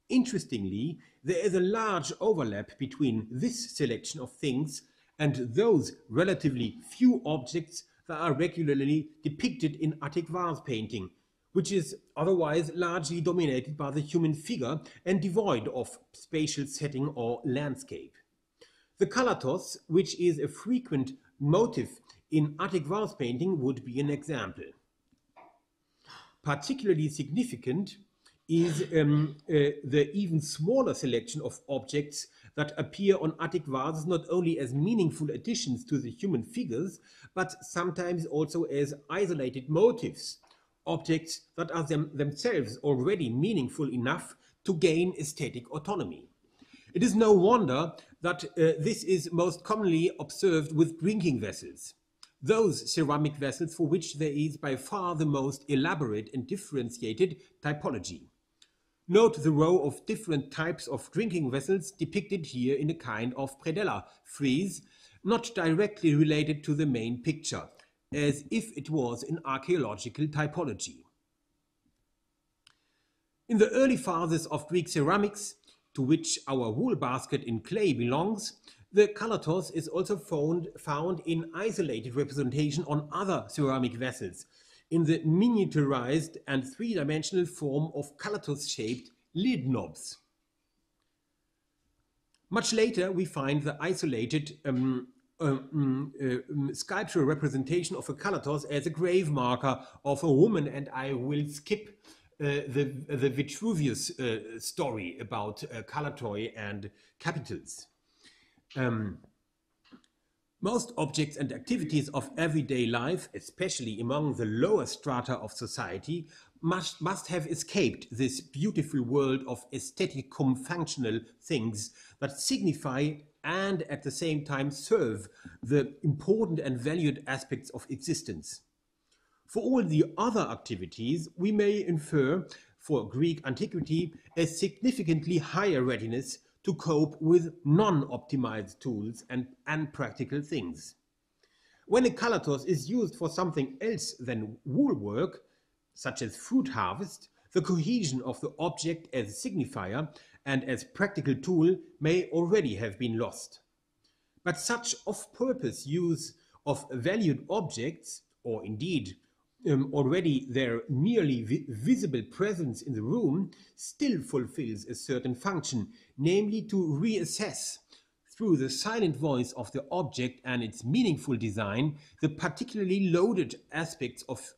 Interestingly, there is a large overlap between this selection of things and those relatively few objects that are regularly depicted in Attic vase painting, which is otherwise largely dominated by the human figure and devoid of spatial setting or landscape. The kalatos, which is a frequent motif in Attic vase painting, would be an example. Particularly significant is the even smaller selection of objects that appear on Attic vases not only as meaningful additions to the human figures, but sometimes also as isolated motifs, objects that are themselves already meaningful enough to gain aesthetic autonomy. It is no wonder that this is most commonly observed with drinking vessels, those ceramic vessels for which there is by far the most elaborate and differentiated typology. Note the row of different types of drinking vessels depicted here in a kind of predella frieze, not directly related to the main picture, as if it was an archaeological typology. In the early phases of Greek ceramics, to which our wool basket in clay belongs, the kalatos is also found in isolated representation on other ceramic vessels, in the miniaturized and three-dimensional form of kalatos-shaped lid knobs. Much later, we find the isolated sculptural representation of a kalatos as a grave marker of a woman, and I will skip the Vitruvius story about kalatoi and capitals. Most objects and activities of everyday life, especially among the lower strata of society, must have escaped this beautiful world of aesthetic cum functional things that signify and at the same time serve the important and valued aspects of existence. For all the other activities, we may infer for Greek antiquity a significantly higher readiness to cope with non-optimized tools and practical things. When a calatos is used for something else than wool work, such as fruit harvest, the cohesion of the object as signifier and as practical tool may already have been lost. But such off-purpose use of valued objects, or indeed already their merely visible presence in the room, still fulfills a certain function, namely to reassess through the silent voice of the object and its meaningful design the particularly loaded aspects of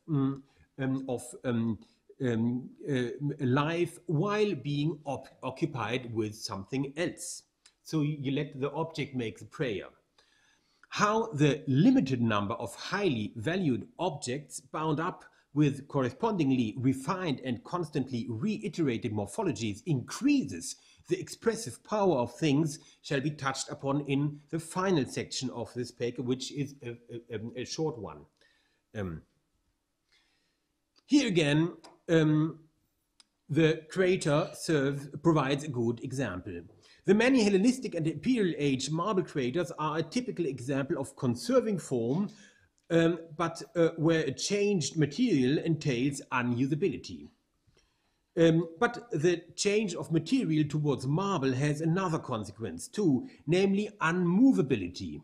life while being occupied with something else. So you let the object make the prayer. How the limited number of highly valued objects bound up with correspondingly refined and constantly reiterated morphologies increases the expressive power of things shall be touched upon in the final section of this paper, which is a short one. Here again, the creator provides a good example. The many Hellenistic and Imperial Age marble craters are a typical example of conserving form, but where a changed material entails unusability. But the change of material towards marble has another consequence too, namely unmovability.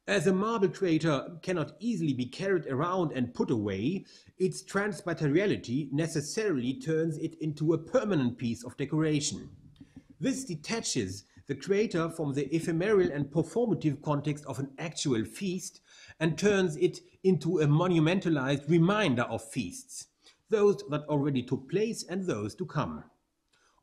As a marble crater cannot easily be carried around and put away, its transmateriality necessarily turns it into a permanent piece of decoration. This detaches the crater from the ephemeral and performative context of an actual feast and turns it into a monumentalized reminder of feasts, those that already took place and those to come.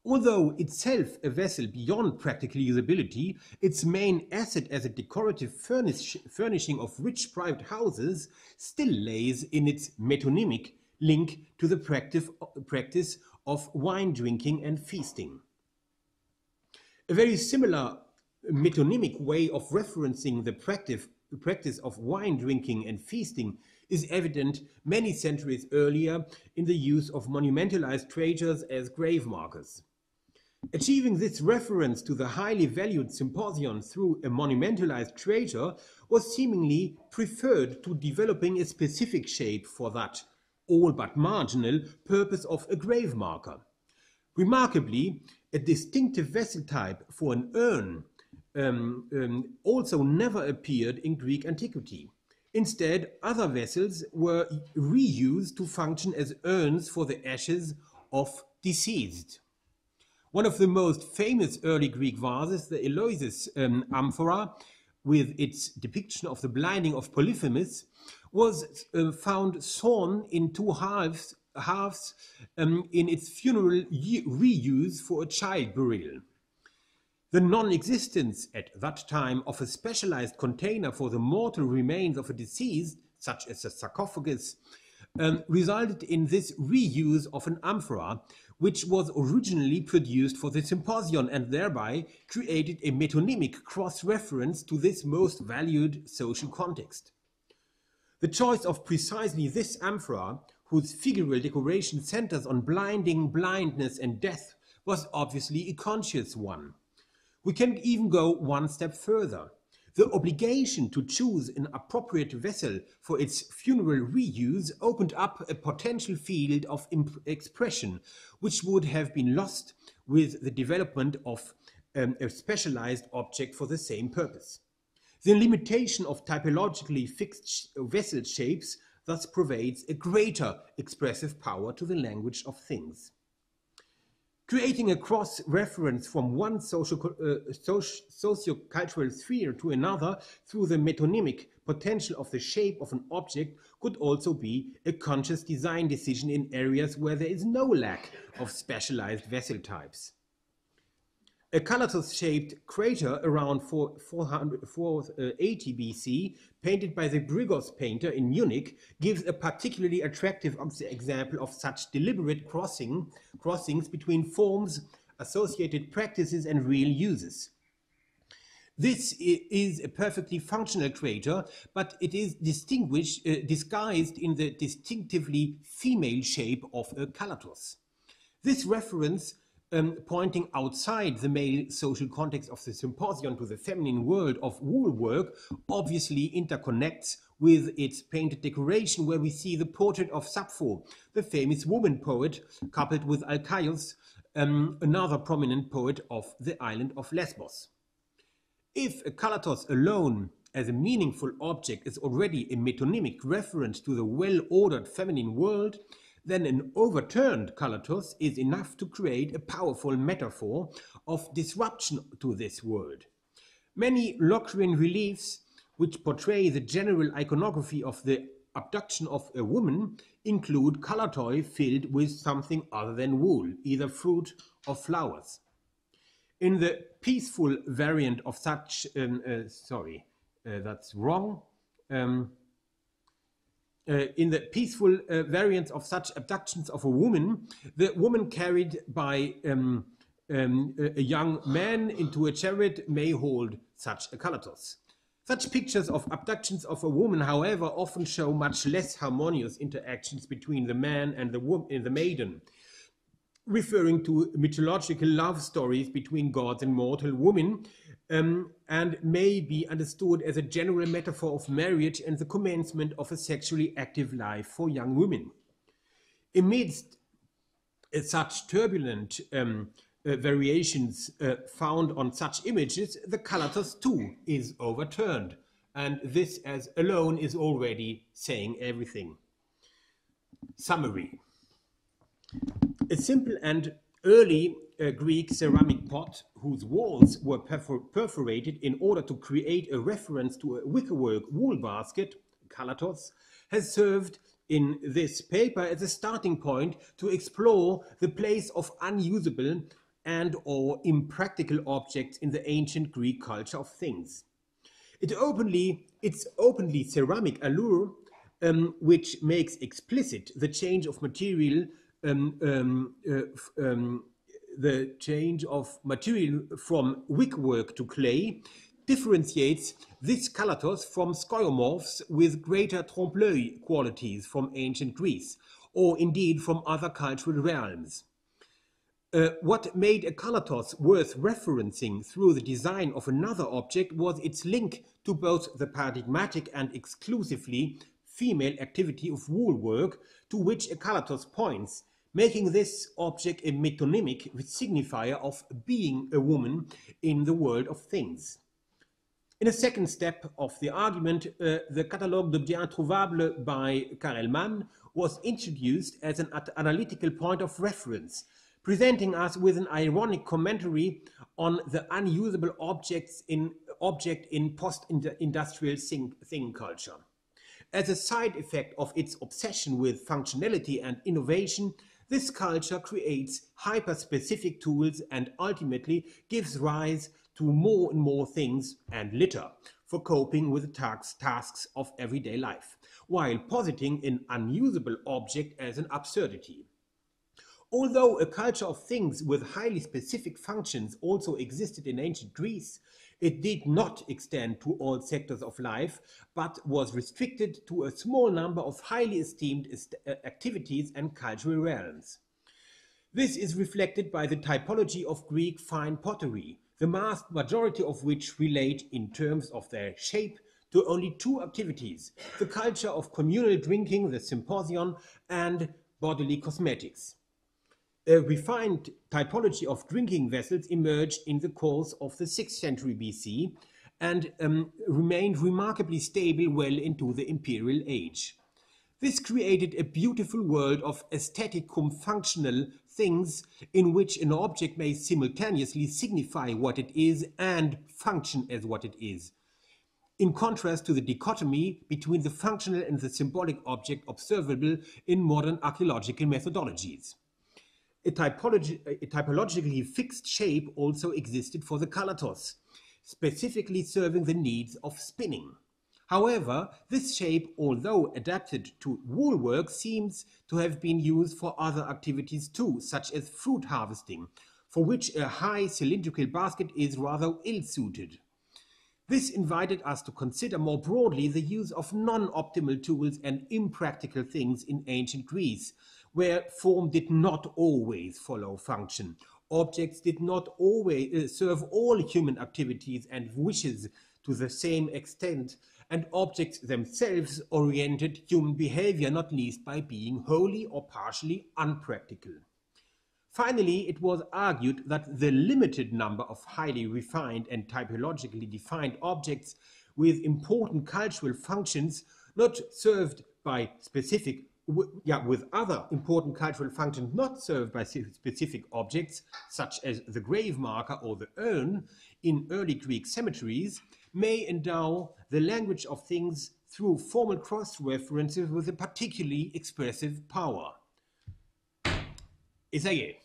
Although itself a vessel beyond practical usability, its main asset as a decorative furnishing of rich private houses still lays in its metonymic link to the practice of wine drinking and feasting. A very similar metonymic way of referencing the practice of wine drinking and feasting is evident many centuries earlier in the use of monumentalized craters as grave markers. Achieving this reference to the highly valued symposion through a monumentalized crater was seemingly preferred to developing a specific shape for that, all but marginal, purpose of a grave marker. Remarkably, a distinctive vessel type for an urn also never appeared in Greek antiquity. Instead, other vessels were reused to function as urns for the ashes of deceased. One of the most famous early Greek vases, the Eleusis amphora, with its depiction of the blinding of Polyphemus, was found sawn in two halves in its funeral reuse for a child burial. The non-existence at that time of a specialized container for the mortal remains of a deceased, such as a sarcophagus, resulted in this reuse of an amphora, which was originally produced for the symposion and thereby created a metonymic cross-reference to this most valued social context. The choice of precisely this amphora, whose figural decoration centers on blinding, blindness, and death, was obviously a conscious one. We can even go one step further. The obligation to choose an appropriate vessel for its funeral reuse opened up a potential field of expression, which would have been lost with the development of a specialized object for the same purpose. The limitation of typologically fixed vessel shapes thus provides a greater expressive power to the language of things. Creating a cross-reference from one socio-cultural sphere to another through the metonymic potential of the shape of an object could also be a conscious design decision in areas where there is no lack of specialized vessel types. A calathos-shaped crater around 480 BC, painted by the Brygos painter in Munich, gives a particularly attractive example of such deliberate crossings between forms, associated practices, and real uses. This is a perfectly functional crater, but it is disguised in the distinctively female shape of a calathos. This reference, pointing outside the male social context of the symposium to the feminine world of woolwork, obviously interconnects with its painted decoration, where we see the portrait of Sappho, the famous woman poet, coupled with Alcaios, another prominent poet of the island of Lesbos. If a calathos alone as a meaningful object is already a metonymic reference to the well-ordered feminine world, then an overturned calathos is enough to create a powerful metaphor of disruption to this world. Many Locrian reliefs, which portray the general iconography of the abduction of a woman, include calathoi filled with something other than wool, either fruit or flowers. In the peaceful variant of such, that's wrong. In the peaceful variants of such abductions of a woman, the woman carried by a young man into a chariot may hold such a calathos. Such pictures of abductions of a woman, however, often show much less harmonious interactions between the man and the maiden, referring to mythological love stories between gods and mortal women, and may be understood as a general metaphor of marriage and the commencement of a sexually active life for young women. Amidst such turbulent variations found on such images, the calathos too is overturned, and this as alone is already saying everything. Summary. A simple and early Greek ceramic pot whose walls were perforated in order to create a reference to a wickerwork wool basket, calathos, has served in this paper as a starting point to explore the place of unusable and or impractical objects in the ancient Greek culture of things. Its openly ceramic allure, which makes explicit the change of material from wickwork to clay, differentiates this calathos from skeuomorphs with greater trompe-l'oeil qualities from ancient Greece, or indeed from other cultural realms. What made a calathos worth referencing through the design of another object was its link to both the paradigmatic and exclusively female activity of woolwork, to which a calathos points, making this object a metonymic signifier of being a woman in the world of things. In a second step of the argument, the Catalogue d'objets introuvables by Karel Mann was introduced as an analytical point of reference, presenting us with an ironic commentary on the unusable object in post-industrial thing culture. As a side effect of its obsession with functionality and innovation, this culture creates hyper-specific tools and ultimately gives rise to more and more things and litter for coping with the tasks of everyday life, while positing an unusable object as an absurdity. Although a culture of things with highly specific functions also existed in ancient Greece, it did not extend to all sectors of life, but was restricted to a small number of highly esteemed activities and cultural realms. This is reflected by the typology of Greek fine pottery, the vast majority of which relate in terms of their shape to only two activities: the culture of communal drinking, the symposion, and bodily cosmetics. A refined typology of drinking vessels emerged in the course of the 6th century BC and remained remarkably stable well into the imperial age. This created a beautiful world of aesthetic cum functional things in which an object may simultaneously signify what it is and function as what it is, in contrast to the dichotomy between the functional and the symbolic object observable in modern archaeological methodologies. a typologically fixed shape also existed for the kalatos, specifically serving the needs of spinning. However, this shape, although adapted to woolwork, seems to have been used for other activities too, such as fruit harvesting, for which a high cylindrical basket is rather ill-suited. This invited us to consider more broadly the use of non-optimal tools and impractical things in ancient Greece, where form did not always follow function. Objects did not always serve all human activities and wishes to the same extent, and objects themselves oriented human behavior, not least by being wholly or partially unpractical. Finally, it was argued that the limited number of highly refined and typologically defined objects with important cultural functions not served by specific with other important cultural functions not served by specific objects, such as the grave marker or the urn in early Greek cemeteries, may endow the language of things through formal cross-references with a particularly expressive power. Et ça y est.